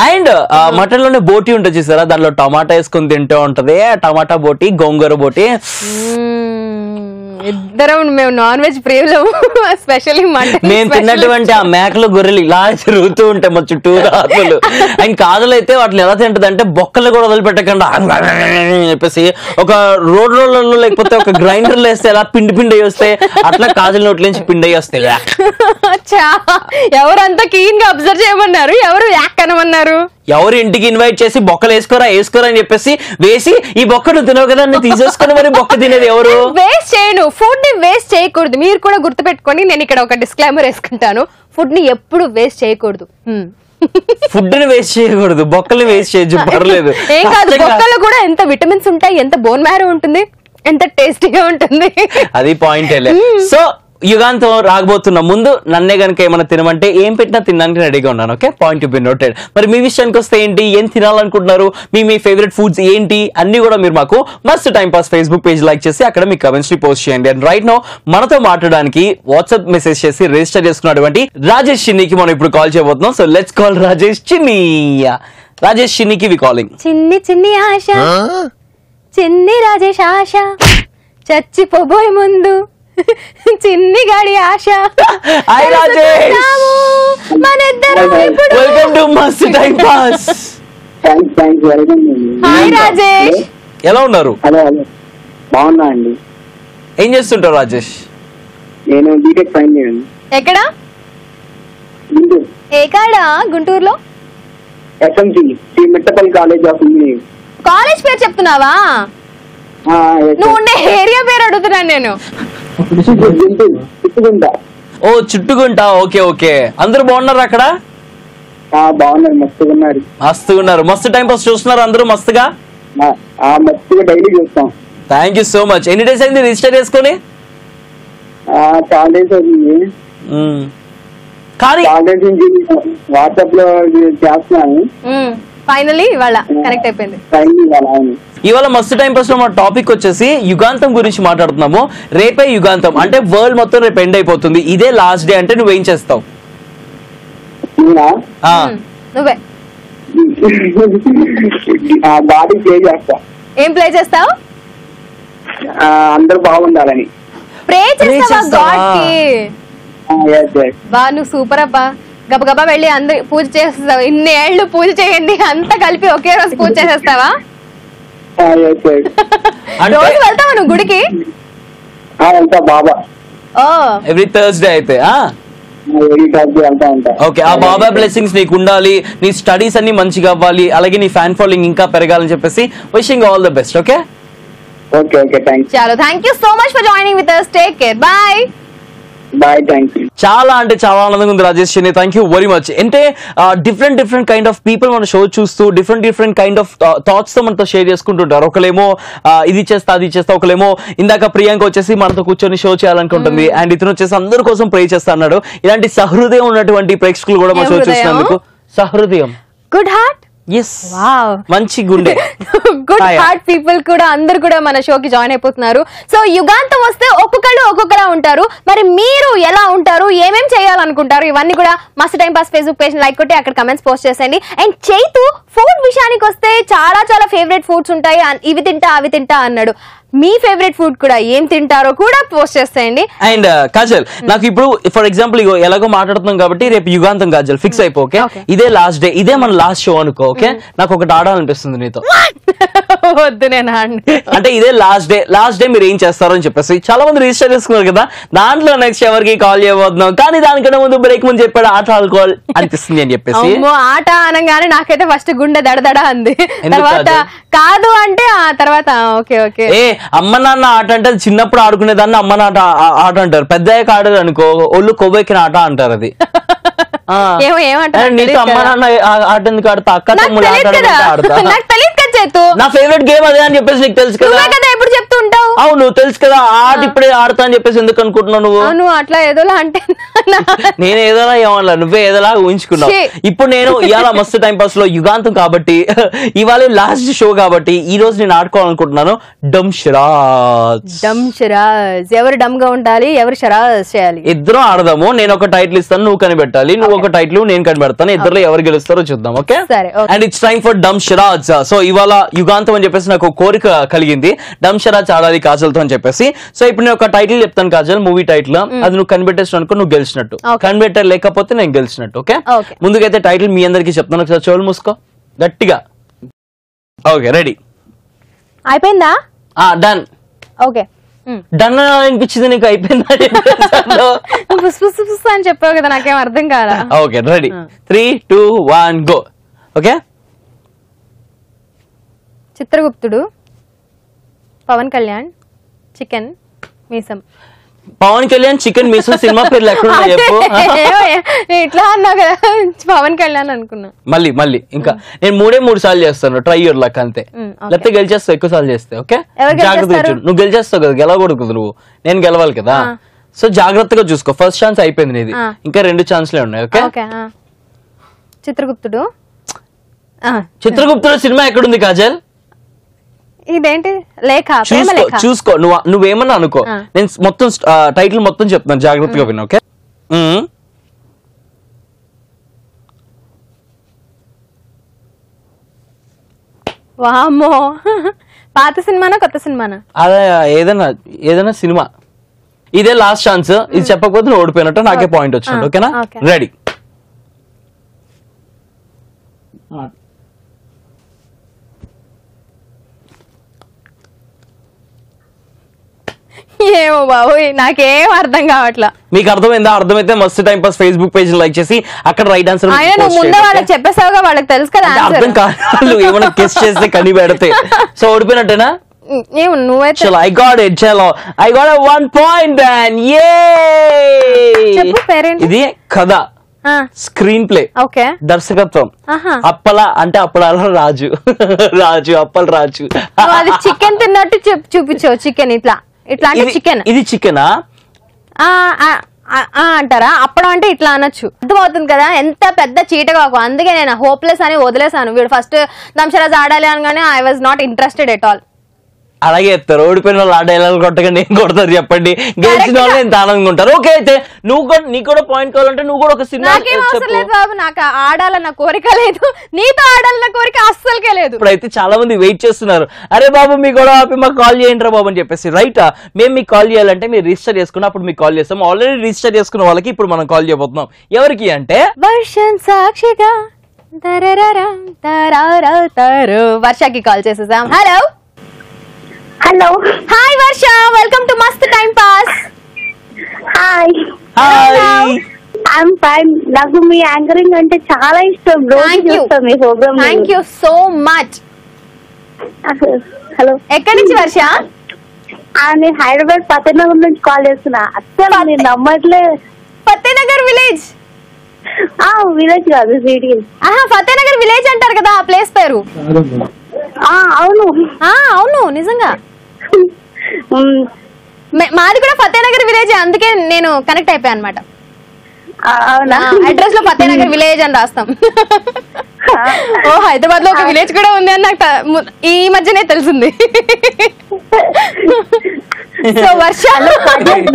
అండ్ మటన్ లోనే బోటి ఉంటుంది చూసారా, దాంట్లో టమాటా వేసుకొని తింటూ ఉంటది. టమాటా బోటి, గోంగూర బోటి.
ఇద్దరం మేము నాన్ వెజ్ ప్రియులం, ఎస్పెషల్లీ మటన్.
నేను తిన్నటువంటి ఆ మేకలు గొర్రెలు ఇలా తిరుగుతూ ఉంటాయి మా చుట్టూ ఆకులు. అండ్ కాజల్ అయితే వాటిని ఎలా తింటది అంటే బొక్కలు కూడా వదిలిపెట్టకుండా చెప్పేసి ఒక రోడ్లలో లేకపోతే ఒక గ్రైండర్ లో వేస్తే ఎలా పిండి పిండి వస్తాయి అట్లా కాజల్ నోట్ల నుంచి పిండి వస్తాయి.
ఎవరంతా కీన్ గా అబ్జర్వ్ చేయమన్నారు, ఎవరు యాక్ అనమన్నారు?
ఎవరు ఇంటికి ఇన్వైట్ చేసి బొక్కలు వేసుకోరా అని చెప్పేసి వేసి ఈ బొక్కను తినవు కదా అని తీసేసుకుని మరి బొక్క తినేది ఎవరు?
వేస్ట్ చేయను, ఫుడ్ ని వేస్ట్ చేయకూడదు. మీరు కూడా గుర్తుపెట్టుకొని నేను ఇక్కడ ఒక డిస్క్లైమర్ వేసుకుంటాను, ఫుడ్ ని ఎప్పుడు వేస్ట్ చేయకూడదు.
ఫుడ్ ని వేస్ట్ చేయకూడదు, బొక్కల్ని వేస్ట్ చేయొచ్చు, పర్లేదు.
ఏం కాదు, బొక్కలు కూడా ఎంత విటమిన్స్ ఉంటాయి, ఎంత బోన్ మ్యారో ఉంటుంది, ఎంత టేస్టీగా ఉంటుంది.
అది పాయింట్. సో యుగాంతం రాకపోతున్న ముందు నన్నే గనుక ఏమైనా తినమంటే ఏం పెట్టినా తినడానికి రెడీగా ఉన్నాను. Okay, point to be noted. మరి మీ విషయానికి వస్తే ఏంటి, ఏం తినాలనుకుంటున్నారు, మీ ఫేవరెట్ ఫుడ్స్ ఏంటి అన్ని కూడా మీరు మాకు must time pass Facebook page like చేసి అక్కడ మీ కమెంట్స్ ని పోస్ట్ చేయండి. అండ్ రైట్ నో మనతో మాట్లాడడానికి వాట్సాప్ మెసేజ్ చేసి రిజిస్టర్ చేసుకున్నటువంటి రాజేష్ చిన్నికి మనం ఇప్పుడు కాల్ చేయబోతున్నాం. సో లెట్స్ కాల్ రాజేష్ చిన్ని. రాజేష్ చిన్నికి వి కాలింగ్.
చిన్ని చిన్ని ఆశ, చిన్ని రాజేష్ ఆశ, చచ్చిపోబోయే ముందు చిన్ని గాడి ఆశ.
హాయ్ రాజేష్,
మనిద్దరం ఇప్పుడు.
Welcome to Mast time pass.
Hi Rajesh,
ఎలా ఉన్నారు?
హలో బాగున్నా అండి.
ఏం చేస్తుంటారు రాజేష్?
నేను బీటెక్ ఫైనల్ ఇయర్.
ఎక్కడ? ఏకాడా? గుంటూరులో
SMC Mittapalli college of engineering.
College పేరు చెప్తున్నావా? నువ్వు ఉండే ఏరియా పేరు అడుగుతున్నాను నేను.
చుట్టుకుంటా.
ఓ చుట్టుకుంట, ఓకే ఓకే. అందరూ బాగున్నారు అక్కడ?
బాగున్నారు, మస్తుగా ఉన్నారు.
మస్తుగా ఉన్నారు. మస్తు టైం పాస్ చూస్తున్నారు అందరూ మస్తుగా?
మస్తుగా డైలీ చూస్తాం.
Thank you so much. ఎన్ని డేస్ అయింది రిజిస్టర్ చేసుకొని?
చాలా డేస్ అవుతుంది.
కానీ
వాట్సాప్ లో చేస్తున్నాను.
ఫైనలీ ఇవాళ కనెక్ట్ అయిపోయింది.
ఇవాళ మస్తు టైం పాస్ లో మన టాపిక్ వచ్చేసి యుగాంతం గురించి మాట్లాడుతున్నాము. రేపే యుగాంతం అంటే వరల్డ్ మొత్తం రేపు ఎండ్ అయిపోతుంది. ఇదే లాస్ట్ డే అంటే నువ్వేం చేస్తావు?
నువ్వే
బాడీ ప్లే చేస్తా.
ఏం ప్లే చేస్తావు?
అందరూ బాగుండాలని
ప్రే చేస్తావా గాడ్ కి? బా నువ్వు సూపర్ అబ్బా. గబగబా వెళ్ళి అందరు పూజ చేస్తావు. ఇన్ని ఏళ్ళు పూజ చేయండి అంతా కలిపి ఒకే రోజు పూజ చేసేస్తావా? రోజు వెళ్తావా నువ్వు గుడికి?
బాబా
ఎవ్రీ థర్స్డే అయితే ఓకే. ఆ బాబా బ్లెస్సింగ్స్ నీకు ఉండాలి, నీ స్టడీస్ అన్ని మంచిగా అవ్వాలి, అలాగే నీ ఫ్యాన్ ఫాలోయింగ్ ఇంకా పెరగాలని చెప్పేసి wishing all the best. Okay
okay okay thanks.
చలో thank you so much for joining with us. Take care, bye
bye. Thank you.
చాలా అంటే చాలా ఆనందంగా ఉంది Rajesh. Thank you very much. అంటే డిఫరెంట్ కైండ్ ఆఫ్ పీపుల్ మన షో చూస్తూ different kind of thoughts తో మనతో షేర్ చేసుకుంటుంటారు. ఒకలేమో ఇది చేస్తా అది చేస్తా, ఒకలేమో ఇందాక ప్రియాంక వచ్చేసి మనతో కూర్చొని షో చేయాలనుకుంటుంది, అండ్ ఇతను వచ్చేసి అందరి కోసం ప్రే చేస్తా అన్నాడు. ఇలాంటి సహృదయం ఉన్నటువంటి ప్రేక్షకులు కూడా మన షో చూసినందుకు సహృదయం,
గుడ్ హార్ట్,
మంచి గుండె,
గుడ్ హార్ట్ పీపుల్ కూడా అందరు కూడా మన షోకి జాయిన్ అయిపోతున్నారు. సో యుగాంతం వస్తే ఒక్కొక్కలా ఉంటారు. మరి మీరు ఎలా ఉంటారు, ఏమేం చేయాలనుకుంటారు, ఇవన్నీ కూడా మస్త్ time pass Facebook page like కొట్టి అక్కడ కమెంట్స్ పోస్ట్ చేసేయండి. అండ్ చైతు ఫుడ్ విషయానికి వస్తే చాలా ఫేవరెట్ ఫుడ్స్ ఉంటాయి, ఇవి తింటా అవి తింటా అన్నాడు. మీ ఫేవరెట్ ఫుడ్ కూడా ఏం తింటారో కూడా పోస్ట్ చేసేయండి.
అండ్ కాజల్, నాకు ఇప్పుడు ఫర్ ఎగ్జాంపుల్ ఎలాగో మాట్లాడుతున్నాం కాబట్టి రేపు యుగాంతం కాజల్ ఫిక్స్ అయిపో. ఓకే, ఇదే లాస్ట్ డే, ఇదే మన లాస్ట్ షో అనుకో. ఓకే, నాకు ఒకటి ఆడాలనిపిస్తుంది నీతో.
వద్దు, నేను
అంటే ఇదే లాస్ట్ డే మీరు ఏం చేస్తారో అని చెప్పేసి చాలా మంది రిజిస్టర్ చేసుకున్నారు కదా. దాంట్లో నెక్స్ట్ ఎవరికి కాల్ చేయబోతున్నాం, కానీ దానికన్నా ముందు బ్రేక్ ముందు చెప్పాడు ఆట ఆడుకోవాలి అనిపిస్తుంది అని చెప్పేసి.
ఆట అనగానే నాకైతే ఫస్ట్ గుండె దడదడ అంది, తర్వాత కాదు అంటే ఆ తర్వాత ఓకే ఓకే.
అమ్మ నాన్న ఆట అంటే చిన్నప్పుడు ఆడుకునేదాన్ని అమ్మ నాన్న ఆట అంటారు, పెద్దయ్యాక ఆడదు అనుకో ఒళ్ళు కొవ్వెక్కిన ఆట అంటారు. అది నీతో అమ్మ నాన్న ఆట ఎందుకు ఆడతా, అక్క తమ్ముడు ఆట ఆడతా. నా ఫేవరెట్ గేమ్ అదే అని చెప్పేసి నీకు తెలుసు కదా,
ఎప్పుడు చెప్తూ ఉంటావు.
అవును, నువ్వు తెలుసు కదా ఆట ఇప్పుడే ఆడతా అని చెప్పేసి ఎందుకు అనుకుంటున్నావు
నువ్వు అట్లా ఏదోలా అంటే
నేను ఏదోలా ఏమన్నా నువ్వే ఏదోలా ఊహించుకున్నావు. ఇప్పుడు నేను ఇవాళ మస్తు టైం పాస్ లో యుగాంతం కాబట్టి ఇవాళ లాస్ట్ షో కాబట్టి ఈ రోజు నేను ఆడుకోవాలనుకుంటున్నాను డమ్ షరాజ్.
ఎవరు డమ్ గా ఉండాలి, ఎవరు షరాజ్ చేయాలి?
ఇద్దరు ఆడదాము. నేను ఒక టైటిల్ ఇస్తాను, నువ్వు కనిపెట్టాలి. నువ్వు ఒక టైటిల్, నేను కనిపెడతాను. ఇద్దరు ఎవరు గెలుస్తారో చూద్దాం. Okay, and it's time for dumb charades. So ఇవాళ యుగాంతం అని చెప్పేసి నాకు కోరిక కలిగింది, డమ్ షరాజ్ ఆడాలి కాజల్ తో అని చెప్పేసి. సో ఇప్పుడు నేను ఒక టైటిల్ చెప్తాను కాజల్, మూవీ టైటిల్. అది నువ్వు కనిపెట్టేసిన అనుకో నువ్వు గెలిచినట్టు, కనిపెట్టారు లేకపోతే నేను గెలిచినట్టు. ఓకే, ముందుకైతే టైటిల్ మీ అందరికి చెప్తాను, ఒకసారి చెవులు మూసుకో గట్టిగా. Okay, ready?
అయిపోయిందా?
డన్.
ఓకే,
డన్ అనిపించింది నీకు? అయిపోయిందా
అని చెప్పావు కదా, నాకేం అర్థం కాదా.
Okay, ready? 3, 2, 1 గో. ఓకే,
చిత్రగుప్తుడు, పవన్ కళ్యాణ్, చికెన్ మీసం.
పవన్ కళ్యాణ్ చికెన్ మీసం సినిమా పేర్లు ఎక్కడ చెప్పు.
ఇట్లా అన్నా కదా, పవన్ కళ్యాణ్ అనుకున్నా.
మళ్ళీ ఇంకా నేను 3 సార్లు చేస్తాను, ట్రై యువర్ లక్ అంతే. లేకపోతే గెలిచేస్తావు ఎక్కువ సార్లు చేస్తే. ఓకే, జాగ్రత్తగా నువ్వు గెలిచేస్తావు కదా, గెలవకూడదు నువ్వు, నేను గెలవాలి కదా. సో జాగ్రత్తగా చూసుకో. ఫస్ట్ ఛాన్స్ అయిపోయింది నీది, ఇంకా 2 ఛాన్స్లే ఉన్నాయి. ఓకే,
చిత్రగుప్తుడు.
చిత్రగుప్తుడు సినిమా ఎక్కడుంది కాజల్?
ఇదేంటి లేఖ?
చూసుకో, నువ్వేమన్నా అనుకో, నేను మొత్తం టైటిల్ మొత్తం చెప్తాను, జాగ్రత్తగా విను. ఓకే,
వామ్మో, పాత సినిమానా కొత్త సినిమానా?
అదే ఏదైనా సినిమా. ఇదే లాస్ట్ ఛాన్స్, ఇది చెప్పకపోతే నువ్వు ఓడిపోయినట్టు, నాకే పాయింట్ వచ్చినట్టు. ఓకేనా? రెడీ?
ఏమో బాబు, నాకేం అర్థం కావట్లా.
మీకు అర్థమైందా? అర్థమైతే మస్తు time pass Facebook page like చేసి అక్కడ రైట్ ఆన్సర్
ముందే వాళ్ళకి చెప్పేసావుగా, వాళ్ళకి తెలుసు కదా.
అర్థం కాదు, ఏమైనా గెస్ చేస్తే కని పెడితే. సో ఓడిపోయినట్టేనా?
నువ్వైతే
I got it. Chalo, I got a 1 point then. Yay! ఇది కథ, స్క్రీన్ ప్లే, దర్శకత్వం, అప్పల అంటే అప్పడాల రాజు, అప్పల రాజు.
అది చికెన్ తిన్నట్టు చూపించావు. చికెన్ ఇట్లా చికెన్, ఇది
చికెనా
అంటారా? అప్పడం అంటే ఇట్లా అనొచ్చు. అర్థమవుతుంది కదా ఎంత పెద్ద చీటగాకు. అందుకే నేను హోప్లెస్ అని వదిలేసాను. వీడు ఫస్ట్ దంశరాజ్ ఆడాలి అనగానే I was not interested at all.
అలాగే చెప్తారు, ఓడిపోయిన వాళ్ళు ఆ డైలాగ్ కొట్టగా నేను కొడతారు చెప్పండి, గెలిచిన వాళ్ళు ఎంత ఆనందంగా ఉంటారు. ఓకే, అయితే నీకు కూడా పాయింట్ కావాలంటే నువ్వు కూడా ఒక సినిమా.
నాకేం అవసరం లేదు బాబు, నాకు ఆడాలన్న కోరిక లేదు, నీతో ఆడాలన్న కోరిక అస్సలకే లేదు.
ఇప్పుడైతే చాలా మంది వెయిట్ చేస్తున్నారు, అరే బాబు మీ కూడా ఆపి మాకు కాల్ చేయండి రా బాబు అని చెప్పేసి. రైట్, మేము మీకు కాల్ చేయాలంటే మీరు రిజిస్టర్ చేసుకున్న అప్పుడు మీకు కాల్ చేస్తాం. ఆల్రెడీ రిజిస్టర్ చేసుకున్న వాళ్ళకి ఇప్పుడు మనం కాల్ చేయబోతున్నాం. ఎవరికి అంటే
వర్షం సాక్షిగా వర్షకి కాల్ చేసేసాం.
Hello,
hi Varsha, welcome to Mast time pass.
Hi, I'm fine. నాకు మీ యాంకరింగ్ అంటే చాలా ఇష్టం, రోజు చూస్తాను మీ program.
Thank you so much.
Hello,
ఎక్కడి నుంచి వర్ష?
నేను హైదరాబాద్ ఫతేనగర్ నుంచి కాల్ చేస్తున్నా. అసలు నేను నమ్మట్లే.
ఫతేనగర్ విలేజ్?
విలేజ్ కాదు, సిటీ.
ఫతేనగర్ విలేజ్ అంటారు కదా ఆ ప్లేస్ పేరు?
అవును
అవును, నిజంగా మాది కూడా ఫతేనగర్ విలేజ్, అందుకే నేను కనెక్ట్ అయిపోయా అనమాట. అడ్రస్ లో ఫతేనగర్ విలేజ్ అని రాస్తాం. ఓ, హైదరాబాద్ లో ఒక విలేజ్ కూడా ఉంది అని నాకు ఈ మధ్యనే తెలిసింది. సో వర్ష,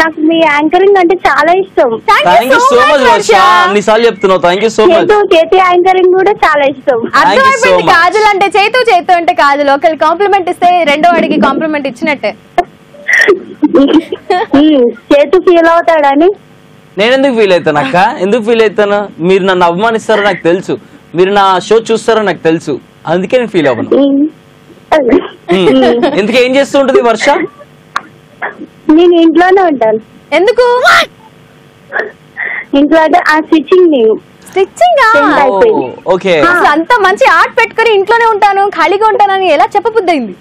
నాకు మీ యాంకరింగ్ అంటే చాలా ఇష్టం.
థ్యాంక్ యూ సో మచ్ వర్ష, అన్నిసార్లు చెప్తున్నావు. Thank you so much.
చేతి యాంకరింగ్ కూడా చాలా ఇష్టం.
అర్థమైపోయింది, కాజల్ అంటే చేతు అంటే కాజల్. ఒకరికి కాంప్లిమెంట్ ఇస్తే రెండో వాడికి కాంప్లిమెంట్ ఇచ్చినట్టే.
చేతు ఫీల్ అవుతాడని
నేను ఎందుకు ఫీల్ అవుతాను అక్క? ఎందుకు ఫీల్ అవుతాను? మీరు నన్ను అవమానిస్తారో నాకు తెలుసు, మీరు నా షో చూస్తారో నాకు తెలుసు, అందుకే నేను ఫీల్ అవ్వను. ఎందుకు ఏం చేస్తూ ఉంటుంది వర్ష?
నేను ఇంట్లోనే ఉంటాను.
ఎందుకు
ఇంట్లో? అంటే ఆ స్టిచ్చింగ్, నేను
స్టిచ్చింగ్.
ఓకే,
అంత మంచి ఆర్ట్ పెట్టుకుని ఇంట్లోనే ఉంటాను, ఖాళీగా ఉంటానని ఎలా చెప్పబుద్దయింది?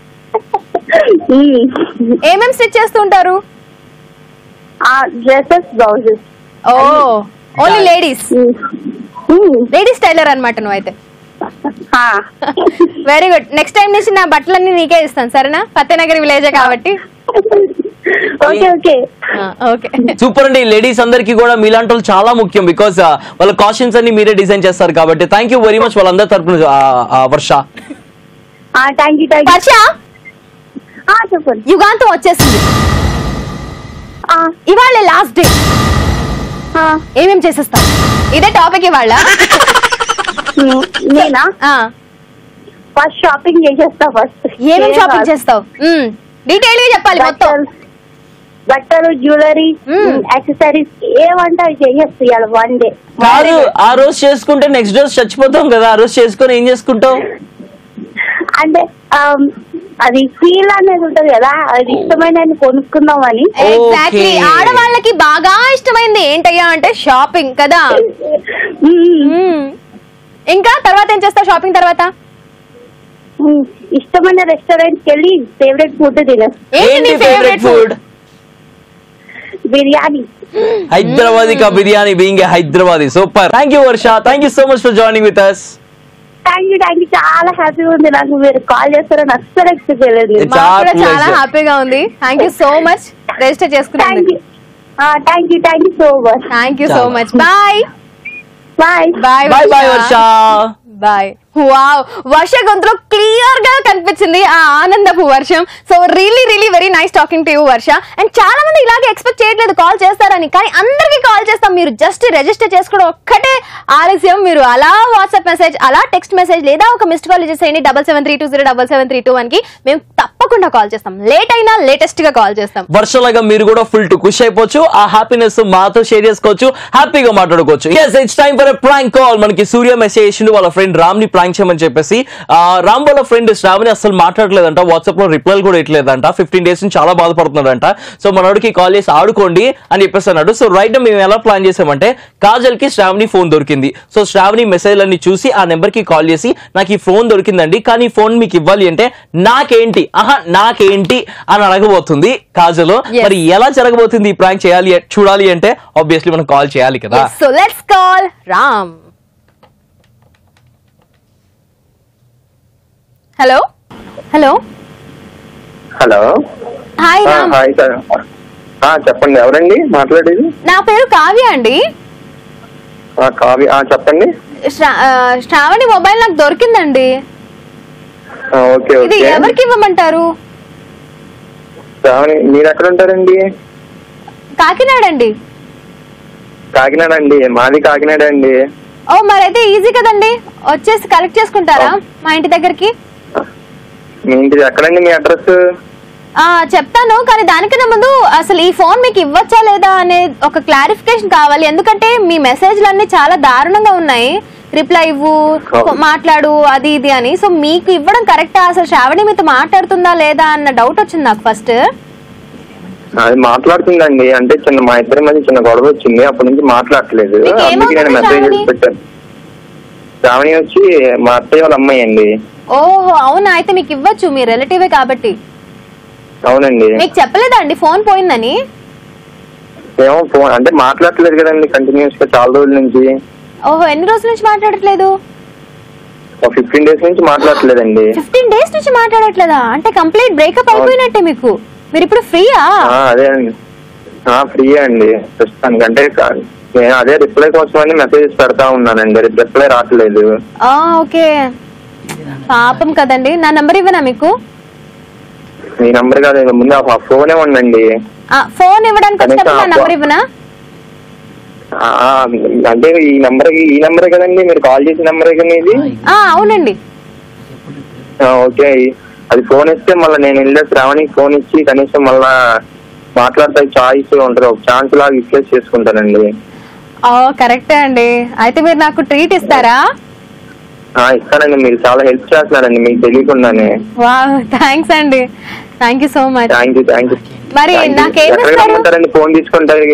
ఏమేం స్టిచ్ చేస్తూ ఉంటారు?
Dresses, blouses.
Only ladies? Ladies tailor అనమాట నువ్వైతే. Very good. నెక్స్ట్ టైం నుంచి నా బట్టలన్నీ నీకే ఇస్తాను, సరేనా? ఫతేనగర్ విలేజే కాబట్టి.
ఓకే ఓకే
ఓకే
సూపర్ అండి. లేడీస్ అందరికి కూడా మీలాంటి వాళ్ళు చాలా ముఖ్యం, బికాస్ వాళ్ళ కాస్ట్యూమ్స్ అన్ని మీరే డిజైన్ చేస్తారు కాబట్టి. థ్యాంక్ యూ వెరీ మచ్ వాళ్ళందరి తరపున వర్ష.
థ్యాంక్ యూ
వర్ష
చెప్పండి.
యుగాంతం వచ్చేసింది, ఇవాళ లాస్ట్ డే, ఏమేం చేసేస్తాం? ఇదే టాపిక్ ఇవాళ.
నేనా ఫస్ట్ షాపింగ్ చేసేస్తా. ఫస్ట్
ఏమేం షాపింగ్ చేస్తావు? డీటెయిల్ గా చెప్పాలి మొత్తం.
బట్టలు, జ్యువెలరీ, యాక్సెసరీస్ ఏమంటే అవి చేసేస్తా ఇవాళ 1 డే.
కాదు, ఆ రోజు చేసుకుంటే నెక్స్ట్ రోజు చచ్చిపోతాం కదా, ఆ రోజు చేసుకుని ఏం చేసుకుంటావు?
అంటే అది ఫీల్ అనేది ఉంటది కదా, అది ఇష్టమైన కొనుక్కుందాం అని.
ఎగ్జాక్ట్లీ, ఆడవాళ్ళకి బాగా ఇష్టమైంది ఏంటయ్యా అంటే షాపింగ్ కదా. ఇంకా తర్వాత ఏం చేస్తావు షాపింగ్ తర్వాత?
ఇష్టమైన రెస్టారెంట్ కి వెళ్ళి ఫేవరెట్ ఫుడ్ తినేస్తా.
ఏంటి ఫేవరెట్ ఫుడ్?
బిర్యానీ.
హైదరాబాదీ కా biryani being Hyderabadi. Super. Thank you Varsha, thank you so much for joining with us.
Thank you, చాలా హ్యాపీగా ఉంది నాకు. మీరు కాల్ చేస్తారని అస్సలు ఎక్స్పెక్ట్ చేయలేదు.
చాలా హ్యాపీగా ఉంది. Thank you so much register చేసుకున్నాను.
Thank you so much.
Thank you so much. Bye
bye
bye
bye bye Varsha.
Bye. Wow, Varsha గొంతులో క్లియర్ గా కనిపించింది ఆ ఆనందపు వర్షం. So really really very nice talking to you Varsha. And చాలా మంది ఇలాగే ఎక్స్పెక్ట్ చేయట్లేదు కాల్ చేస్తారని, కానీ అందరికి కాల్ చేస్తాం. మీరు జస్ట్ రిజిస్టర్ చేసుకోవడం ఒక్కటే ఆలస్యం. మీరు అలా వాట్సాప్ మెసేజ్, అలా టెక్స్ట్ మెసేజ్, లేదా ఒక మిస్డ్ కాల్ చేసేయండి 7732077321 కి. మేము తప్పకుండా కాల్ చేస్తాం. లేట్ అయినా లేటెస్ట్ గా కాల్ చేస్తాం.
వర్షలాగా మీరు కూడా ఫుల్ టు ఖుషి అయిపోవచ్చు, ఆ హ్యాపీనెస్ మాతో షేర్ చేసుకోవచ్చు, హ్యాపీగా మాట్లాడుకోవచ్చు. yes, it's time for a prank call. మనకి సూర్య మెసేజ్ చేసిండు వాళ్ళ ఫ్రెండ్ రామ్ ని ప్రాంక్ చేయమని చెప్పేసి. రామ్ వాళ్ళ ఫ్రెండ్ శ్రావణి అసలు మాట్లాడలేదంట, వాట్సాప్ లో రిప్లై కూడా ఇట్లేదంట, 15 days నుంచి చాలా బాధపడుతున్నాడంట. సో మనోడికి కాల్ చేసి ఆడుకోండి అని చెప్పేసి అన్నాడు. సో రైట్, మేము ఎలా ప్లాన్ చేసామంటే కాజల్ కి శ్రావణి ఫోన్ దొరికింది. సో శ్రావణి మెసేజ్లన్నీ చూసి ఆ నెంబర్ కి కాల్ చేసి నాకు ఈ ఫోన్ దొరికిందండి, కానీ ఫోన్ మీకు ఇవ్వాలి అంటే నాకేంటి అని అడగబోతుంది కాజల్. మరి ఎలా జరగబోతుంది ఈ ప్రాంక్ చూడాలి అంటే ఆబ్వియస్లీ మనం కాల్ చేయాలి కదా.
So let's call Ram. Hello hello
hello.
Hi Ram.
Hi sir. చెప్పండి, ఎవరండి మాట్లాడేది?
నా పేరు కావ్య అండి.
కావ్య, చెప్పండి.
శ్రావణి మొబైల్ నాకు దొరికిందండి.
ఓకే
ఇది
ఓకే.
ఎవరికి ఇవ్వమంటారు?
శ్రావణి, మీరు ఎక్కడ ఉంటారండి?
కాకినాడ అండి.
కాకినాడ అండి, మాది కాకినాడ అండి.
ఓ, మరైతే ఈజీ కదండి, వచ్చేసి కలెక్ట్ చేసుకుంటారా మా ఇంటి దగ్గరికి?
మీ ఇంటి ఎక్కడండి, మీ అడ్రస్?
చెప్తాను, కానీ దానికన్నా ముందు అసలు ఈ ఫోన్ మీకు ఇవ్వచ్చా లేదా అనే ఒక క్లారిఫికేషన్ కావాలి. ఎందుకంటే మీ మెసేజ్లు అన్ని చాలా దారుణంగా ఉన్నాయి, రిప్లై ఇవ్వు, మాట్లాడు, అది ఇది అని. సో మీకు ఇవ్వడం కరెక్టా? అసలు శ్రావణి మీతో మాట్లాడుతుందా లేదా అన్న డౌట్ వచ్చింది నాకు ఫస్ట్.
అది మాట్లాడుతుందండి, అంటే మా ఇద్దరి మధ్య చిన్న గొడవ వచ్చింది, అప్పటి నుంచి మాట్లాడట్లేదు. అందుకే నేను మెసేజ్ పెట్టాను. శ్రావణి వచ్చి మా అత్తయ్య వాళ్ళ అమ్మాయి అండి.
ఓహో, అవునా, అయితే మీకు ఇవ్వచ్చు, మీ రిలేటివే కాబట్టి.
అవునండి.
మీకు చెప్పలేదా అండి ఫోన్ పోయిందని?
ఏమో ఫోన్ అంటే మాట్లాడట్లేదు కదండి కంటిన్యూస్ గా చాలా రోజుల నుంచి.
ఓహో, ఎన్ని రోజుల నుంచి మాట్లాడట్లేదు?
15 days నుంచి మాట్లాడట్లేదండి.
15 days నుంచి మాట్లాడట్లేదా? అంటే కంప్లీట్ బ్రేకప్ అయిపోయినట్టే మీకు. మీరు ఇప్పుడు ఫ్రీయా?
అదే అండి, ఫ్రీ అండి ప్రస్తుతానికి. అంటే నేను అదే రిప్లై కోసం అని మెసేజ్ పెడతా ఉన్నానండి, రిప్లై రావట్లేదు.
ఓకే, పాపం కదండి. నా నంబర్ ఇవ్వనా మీకు?
మీ నంబర్ కాదు, ముందు ఆ ఫోనే ఉండండి.
ఫోన్ ఇవ్వడానికి వచ్చినప్పుడు నా నంబర్ ఇవ్వనా?
అంటే ఈ నంబరే కదండి మీరు కాల్ చేసిన నంబరే కదా ఇది?
అవునండి.
ఓకే, అది ఫోన్ ఇస్తే మళ్ళీ నేను వెళ్ళే శ్రావణికి ఫోన్ ఇచ్చి కనీసం మళ్ళా మాట్లాడతా చాయిస్ ఉంటుంది, ఒక ఛాన్స్ లాగా రిప్లేస్ చేసుకుంటానండి.
కరెక్టే అండి. అయితే మీరు నాకు ట్రీట్ ఇస్తారా?
ఇస్తానండి, మీరు చాలా హెల్ప్ చేస్తున్నారండి మీకు తెలియకుండానే.
వావ్, థ్యాంక్స్ అండి, thank you so much.
Thank you.
మరి నాకేం
రమ్మంటారండి? ఫోన్ తీసుకుంటారు,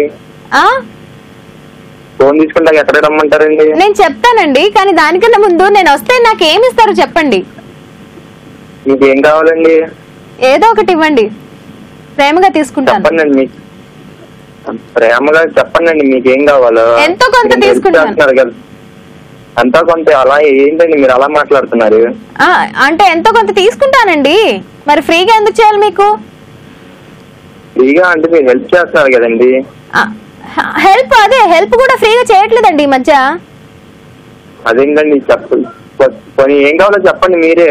ఫోన్ తీసుకుంటారు, ఎక్కడ రమ్మంటారండి?
నేను చెప్తానండి, కానీ దానికన్నా ముందు నేను వస్తే నాకు ఏమి ఇస్తారు చెప్పండి.
మీకు ఏం కావాలండి?
ఏదో ఒకటి ఇవ్వండి, ప్రేమగా తీసుకుంటాను.
చెప్పండి, మీకు ప్రేమగా చెప్పండి మీకు ఏం కావాలో.
ఎంతో కొంత తీసుకుంటాను
కదా. అంతా కొంత అలా ఏంటండి మీరు అలా మాట్లాడుతున్నారు?
అంటే ఎంతో కొంత తీసుకుంటానండి, మరి ఫ్రీగా ఎందుకు చేయాలి మీకు?
ఫ్రీగా అంటే మీరు హెల్ప్ చేస్తున్నారు కదండి.
హెల్ప్ అదే హెల్ప్ కూడా ఫ్రీగా చేయట్లేదండి ఈ మధ్య.
అదేంటండి పోనీ ఏం కావాలో చెప్పండి మీరే.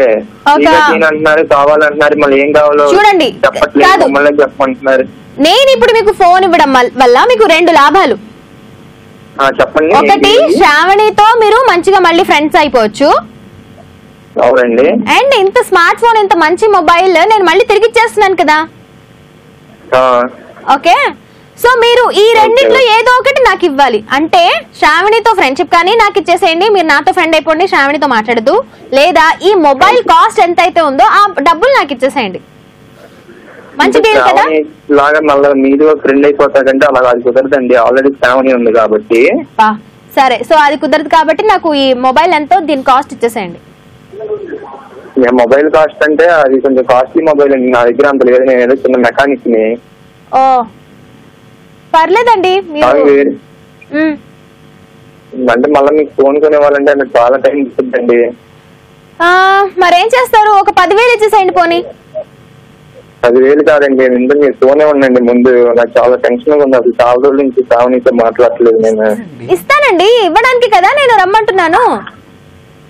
అంటున్నారు కావాలంటున్నారు, మళ్ళీ ఏం కావాలో
చూడండి
చెప్పట్లేదు, మమ్మల్ని చెప్పమంటున్నారు.
నేను ఇప్పుడు మీకు ఫోన్ ఇవ్వడం వల్ల మీకు 2 లాభాలు.
చెప్పండి.
ఒకటి, శ్రావణితో మీరు మంచిగా మళ్ళీ ఫ్రెండ్స్ అయిపోవచ్చు.
అవునండి.
అండ్ ఇంత స్మార్ట్ ఫోన్, ఇంత మంచి మొబైల్ నేను మళ్ళీ తిరిగి ఇచ్చేస్తున్నాను కదా. ఓకే, సో మీరు ఈ రెండింటిలో ఏదో ఒకటి నాకు ఇవ్వాలి. అంటే శ్రావణితో ఫ్రెండ్షిప్ కానీ నాకు ఇచ్చేసేయండి, మీరు నాతో ఫ్రెండ్ అయిపోండి, శ్రావణితో మాట్లాడదు. లేదా ఈ మొబైల్ కాస్ట్ ఎంత అయితే ఉందో ఆ డబ్బులు నాకు ఇచ్చేసేయండి. మంచి డీల్ కదా.
లాగా మళ్ళీ మీరు ఫ్రెండ్ అయిపోతారంటే అలా అది కుదరదండి, ఆల్రెడీ శ్రావణి ఉంది కాబట్టి.
సరే, సో అది కుదరదు కాబట్టి నాకు ఈ మొబైల్ ఎంతో దీని కాస్ట్ ఇచ్చేసేయండి.
మొబైల్ కాస్ట్ అంటే అది కొంచెం కాస్ట్లీ మొబైల్ అండి, నా దగ్గర అంత లేదు, నేను ఏదో చిన్న మెకానిక్ ని.
ఓ పర్లేదండి.
అంటే మళ్ళీ మీకు ఫోన్ కొనేవాళ్ళంటే నాకు చాలా టైం ఇస్తుందండి.
మరేం చేస్తారు, ఒక 10,000 ఇచ్చేసేయండి పోనీ.
10,000 కాదండి, ఎందుకు మీరు ఫోనే ఉండండి. ముందు నాకు చాలా టెన్షన్ గా ఉంది, అసలు చాలా రోజుల నుంచి శ్రావణితో మాట్లాడలేదు నేను.
ఇస్తానండి, ఇవ్వడానికి కదా నేను రమ్మంటున్నాను.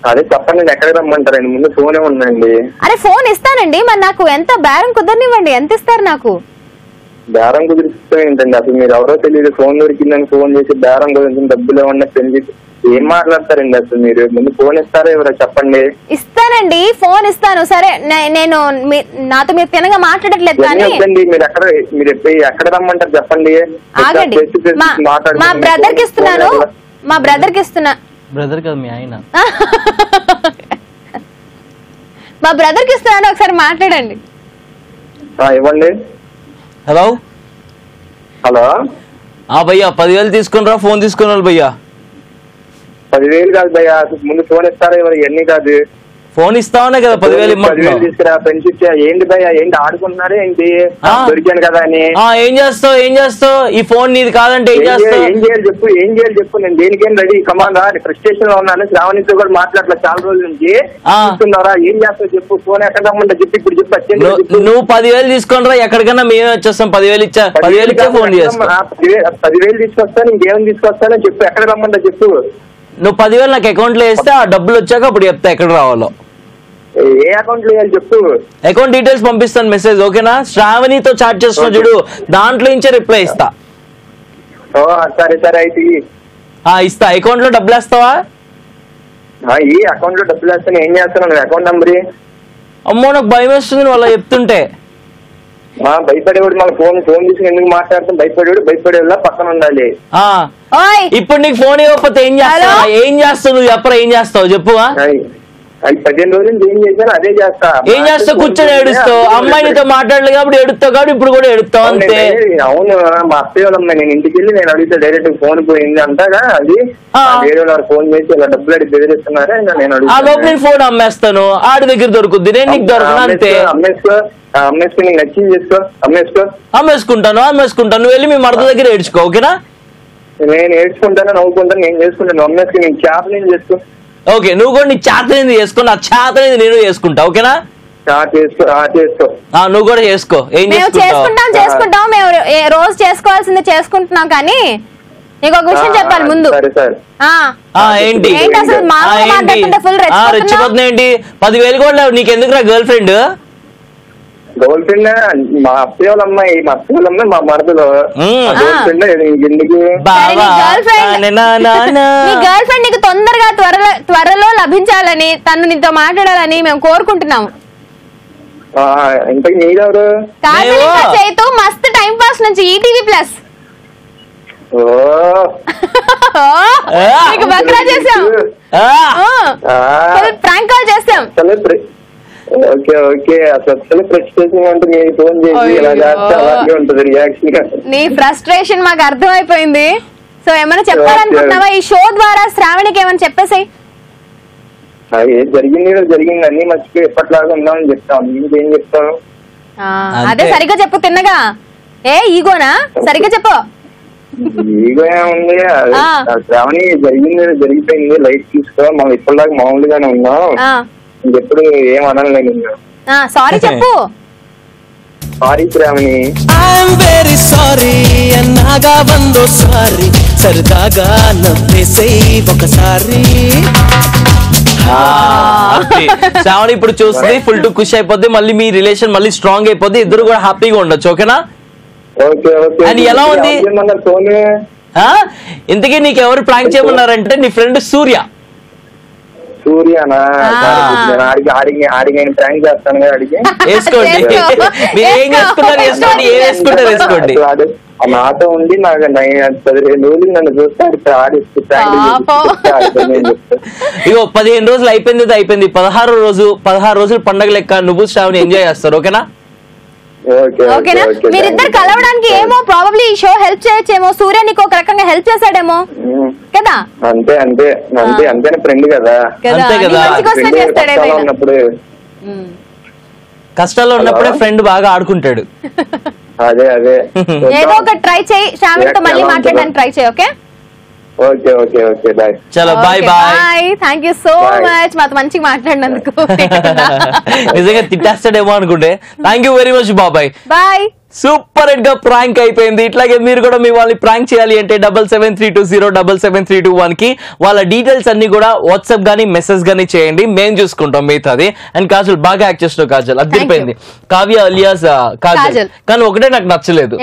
అదే చెప్పండి, ఎక్కడికి రమ్మంటారండి, ముందు ఫోనే ఉండండి.
అరే ఫోన్ ఇస్తానండి, మరి నాకు ఎంత బేరం కుదరనివ్వండి, ఎంత ఇస్తారు నాకు?
బేరం కుదిరిస్తే ఏంటండి, అసలు మీరు ఎవరో తెలియదు, ఫోన్ దొరికిందని ఫోన్ చేసి బేరం కుదిరింది, డబ్బులు ఏమన్నా పెళ్లి ఏం మాట్లాడతారండి అసలు మీరు? ముందు ఫోన్ ఇస్తారా ఎవరో చెప్పండి.
ఇస్తానండి, ఫోన్ ఇస్తాను. సరే, నేను నాతో మీరు తినగా మాట్లాడట్లేదు కానీ
మీరు ఎక్కడ రమ్మంటారు చెప్పండి.
ఆగండి, మా బ్రదర్ కి ఇస్తున్నాను, మా బ్రదర్ కి ఇస్తున్నా.
బ్రదర్ కదా మీ ఆయన.
మా బ్రదర్ కి ఇస్తున్నాను, ఒకసారి మాట్లాడండి.
ఇవ్వండి.
హలో
హలో
భయ్యా 10,000 తీసుకుని ఫోన్ తీసుకున్నారు భయ్యా.
10,000 కాదు భయ్యా, ముందు ఫోన్ ఇస్తారా ఎవరు? ఇవన్నీ కాదు,
ఫోన్ ఇస్తావనే కదా 10,000
తీసుకురా. ఫ్రెండ్షిప్ ఏంటి భయ్యా, ఏంటి ఆడుకుంటున్నారు ఏంటి? దొరికాను కదా అని.
ఏం చేస్తావు? ఈ ఫోన్ నీది కాదంటే ఏం చేస్తావు?
ఏం చేయాలి చెప్పు. నేను దేనికేం రెడీ. కమాన్ రా, ఫ్రస్ట్రేషన్ లో ఉన్నాను. శ్రావణితో కూడా మాట్లాడలేదు చాలా రోజుల నుంచి. చూస్తున్నారా, ఏం చేస్తావు చెప్పు. ఫోన్ ఎక్కడ రమ్మంటే చెప్పు, ఇప్పుడు చెప్పు.
నువ్వు 10,000 తీసుకుంటారా, ఎక్కడికన్నా మేమే వచ్చేస్తాం. 10,000 ఇచ్చా ఫోన్ చేస్తా.
10,000 తీసుకొస్తాను, ఇంకేమైనా తీసుకొస్తానో చెప్పు, ఎక్కడ రమ్మంటా చెప్పు.
నువ్వు 10,000 నాకు అకౌంట్ లో వేస్తే ఆ డబ్బులు వచ్చాక అప్పుడు చెప్తా ఎక్కడ రావాలో.
ఏ అకౌంట్ లో వేయాలి చెప్పు.
అకౌంట్ డీటెయిల్స్ పంపిస్తాను మెసేజ్, ఓకేనా? శ్రావణితో చాట్ చేస్తున్నావు చూడు, దాంట్లో నుంచే రిప్లై ఇస్తా.
సరే అయితే
ఇస్తా. అకౌంట్ లో డబ్బులు వేస్తావా?
ఈ అకౌంట్ లో డబ్బులు వేస్తాను. ఏం చేస్తాను అకౌంట్ నెంబర్?
అమ్మో నాకు భయం వేస్తుంది వాళ్ళ చెప్తుంటే.
భయపడేవాడు మన ఫోన్ తీసుకుని ఎందుకు మాట్లాడుతాం? భయపడేవాళ్ళ పక్కన ఉండాలి.
ఇప్పుడు నీకు ఫోన్ ఇవ్వకపోతే ఏం చేస్తావు నువ్వు చెప్పరా? ఏం చేస్తావు చెప్పు.
15 రోజుల నుంచి ఏం చేశాను అదే చేస్తా.
ఏం చేస్తావు? కూర్చొని ఏడుస్తావు. అమ్మాయినితో మాట్లాడలేదు కాబట్టి ఏడుస్తావు, కాబట్టి ఇప్పుడు కూడా ఏడుస్తావు అంతే.
అవును, మా అత్తయ్య వాళ్ళమ్మాయి నేను ఇంటికి వెళ్ళి నేను అడిగితే డైరెక్ట్ ఫోన్ పోయింది అంటాగా. అది వేరే వాళ్ళు ఫోన్ చేసి ఇలా డబ్బులు అడిగి బెదిరిస్తున్నారా? నేను
అడుగుతాను. ఫోన్ అమ్మేస్తాను, ఆడి దగ్గర దొరుకుద్ది, నేను నీకు దొరకను అంతే.
అమ్మేసుకో, నీకు నచ్చింది చేసుకో.
అమ్మేసుకుంటాను. నువ్వు వెళ్ళి మీ మరద దగ్గర ఏడ్చుకో, ఓకేనా?
నేను ఏడ్చుకుంటాను, నవ్వుకుంటాను, నేను చేసుకుంటాను. అమ్మేసుకో, నేను చేప నేను చేసుకో.
ఓకే, నువ్వు కూడా నీ చేతనేది చేసుకో, నా చేతనేది నేను చేసుకుంటా, ఓకేనా?
చేసుకో.
నువ్వు కూడా చేసుకో. ఏం
చేసుకుంటాం మేము రోజు చేసుకోవాల్సిందే చేసుకుంటున్నాం. కానీ నీకు ఒక విషయం చెప్పాలి ముందు.
ఏంటి రెచ్చిపోతున్నా ఏంటి? 10,000 కూడా లేవు నీకెందుకు రా గర్ల్ ఫ్రెండ్?
మా అత్తయ్య వాళ్ళ అమ్మాయి మా మరదలో
గర్ల్ ఫ్రెండ్ నీకు తొందరగా త్వరలో లభించాలని, తను నీతో మాట్లాడాలని మేము కోరుకుంటున్నాము.
ఇంతకు మీరెవరు?
చైతు మస్త్ టైం పాస్ నుంచి ఈటీవీ ప్లస్. నీకు బక్రా చేసాం, ప్రాంక్ కాల్ చేసాం.
ఓకే అసలు ఫ్రస్ట్రేషన్ అంటే మీరు ఫోన్ చేసి ఇలా చేస్తే అలాగే ఉంటుంది రియాక్షన్.
నీ ఫ్రస్ట్రేషన్ మాకు అర్థమైపోయింది. సో ఏమైనా చెప్పాలనుకుంటున్నావా ఈ షో ద్వారా? శ్రావణికి ఏమైనా చెప్పేసాయి.
జరిగింది అన్ని మర్చిపోయి ఎప్పటిలాగా ఉందామని చెప్తాను. ఇంకేం చెప్తాను?
అదే సరిగ్గా చెప్పు. తిన్నగా ఈగోనా? సరిగ్గా చెప్పు.
ఈగో ఏముంది, శ్రావణి జరిగిపోయింది, లైట్ తీసుకో. మనం ఇప్పటిలాగా మామూలుగానే ఉన్నాం, ఎప్పుడు ఏమనలేదు.
సారీ చెప్పు.
సారీ శ్రావణి.
సారీ అన్నాగా వందోసారి సరదాగా నవ్వేసే ఒకసారి
శ్రావణి ఇప్పుడు చూస్తుంది ఫుల్ టు ఖుషి అయిపోద్ది మళ్ళీ మీ రిలేషన్ మళ్ళీ స్ట్రాంగ్ అయిపోద్ది ఇద్దరు కూడా హ్యాపీగా ఉండొచ్చు ఓకేనా అండ్ ఎలా ఉంది ఇంతకీ నీకు ఎవరు ప్రాంక్ చేయమన్నారంటే నీ ఫ్రెండ్
సూర్యనా ఆడికి ప్రాంక్ చేస్తాను కదా అడిగి
వేసుకోండి మీరు ఏం చేసుకున్నారు వేసుకోండి ఏం వేసుకుంటారు వేసుకోండి
నాతో ఉండి నాకు 15 రోజులు నన్ను చూస్తే ఆడిస్తూ
ఇగో 15 రోజులు అయిపోయింది 16 రోజులు పండగ లెక్క నువ్వు శ్రావణి ఎంజాయ్ చేస్తారు ఓకేనా
ఓకేనా మీరిద్దరు కలవడానికి ఏమో ప్రాబబ్లీ ఈ షో హెల్ప్ చేయొచ్చేమో సూర్య నీకు ఒక రకంగా హెల్ప్ చేశాడేమో కదా
అంతే ఫ్రెండ్ కదా
కష్టాల్లో ఉన్నప్పుడే ఫ్రెండ్ బాగా ఆడుకుంటాడు
అదే
ఏదో ఒక ట్రై చేయి శ్రావణితో మళ్ళీ మాట్లాడడానికి ట్రై చేయి ఓకే
ఓకే బాయ్
చలో bye
thank you so much మాతో మంచిగా మాట్లాడినందుకు
నిజంగా తిట్టేస్తాడేమో అనుకుంటే థ్యాంక్ యూ వెరీ మచ్ బాబాయ్
బాయ్
సూపర్ హిట్ గా ప్రాంక్ అయిపోయింది ఇట్లాగే మీరు కూడా మీ వాళ్ళని ప్రాంక్ చేయాలి అంటే 7732077321 కి వాళ్ళ డీటెయిల్స్ అన్ని కూడా వాట్సాప్ గానీ మెసేజ్ గానీ చేయండి మేము చూసుకుంటాం మిగతాది అండ్ కాజల్ బాగా యాక్ట్ చేస్తున్నావు కాజల్ అదిరిపోయింది కావ్య అలియాస్ కాజల్ కానీ ఒకటే నాకు నచ్చలేదు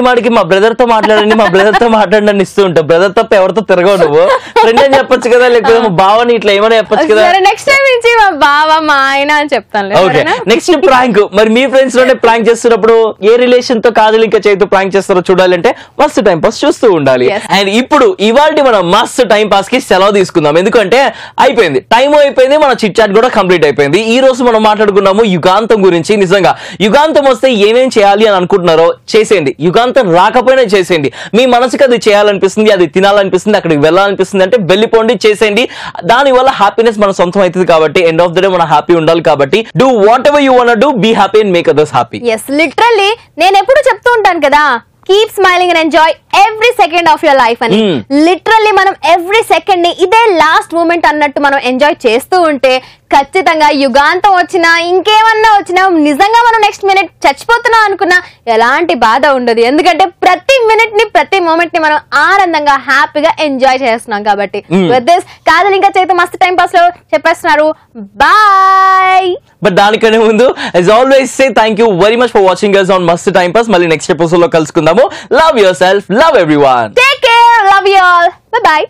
మాటికి మా బ్రదర్ తో మాట్లాడని ఇస్తూ ఉంటావు బ్రదర్ తప్ప ఎవరితో తిరగవు నువ్వు ఫ్రెండ్ అని చెప్పొచ్చు కదా లేకపోతే మా బావని ఇట్లా ఏమైనా చెప్పొచ్చు కదా
నెక్స్ట్ టైం నుంచి మా బావ మా ఆయన అని చెప్తాను
ఓకే నెక్స్ట్ ప్రాంక్ మరి మీ ఫ్రెండ్స్ లోనే ప్రాంక్ చేస్తున్నప్పుడు ఏ రిలేషన్ తో కాజల్ ఇంకా చేతితో ప్రాంక్ చేస్తారో చూడాలంటే మస్తు టైం పాస్ చూస్తూ ఉండాలి అండ్ ఇప్పుడు ఇవాళ మనం మస్తు టైం పాస్ కి సెలవు తీసుకుందాం ఎందుకంటే టైం అయిపోయింది మన చిట్ చాట్ కూడా కంప్లీట్ అయిపోయింది ఈ రోజు మనం మాట్లాడుకున్నాము యుగాంతం గురించి నిజంగా యుగాంతం వస్తే ఏమేం చేయాలి అని అనుకుంటున్నారో చేసేయండి యుగాంతం రాకపోయినా చేసేయండి మీ మనసుకి అది చేయాలనిపిస్తుంది అది తినాలనిపిస్తుంది అక్కడికి వెళ్ళాలనిపిస్తుంది అంటే వెళ్ళిపోండి చేసేయండి దాని వల్ల హ్యాపీనెస్ మన సొంతం అవుతుంది కాబట్టి ఎండ్ ఆఫ్ ద డే మనం హ్యాపీ ఉండాలి కాబట్టి do whatever you want to be happy and make others happy
yes literally నేను ఎప్పుడు చెప్తూ ఉంటాను కదా keep smiling and enjoy every second of your life అని లిటరల్లీ మనం ఎవ్రీ సెకండ్ ని ఇదే లాస్ట్ మూమెంట్ అన్నట్టు మనం ఎంజాయ్ చేస్తూ ఉంటే ఖచ్చితంగా యుగాంతం వచ్చినా ఇంకేమన్నా వచ్చినా నిజంగా మనం నెక్స్ట్ మినిట్ చచ్చిపోతున్నాం అనుకున్నా ఎలాంటి బాధ ఉండదు ఎందుకంటే ప్రతి మినిట్ ని ప్రతి మూమెంట్ ని మనం ఆనందంగా హ్యాపీగా ఎంజాయ్ చేస్తున్నాం కాబట్టి విత్ దిస్ కాజల్ ఇంకా చేత మస్తు టైం పాస్ లో చెప్పేస్తున్నారు బాయ్
బట్ దానికనే ముందు as always say thank you very much for watching us on Mast Time Pass మళ్ళీ నెక్స్ట్ ఎపిసోడ్ లో కలుసుకుందాము love yourself love everyone
take care love you all bye bye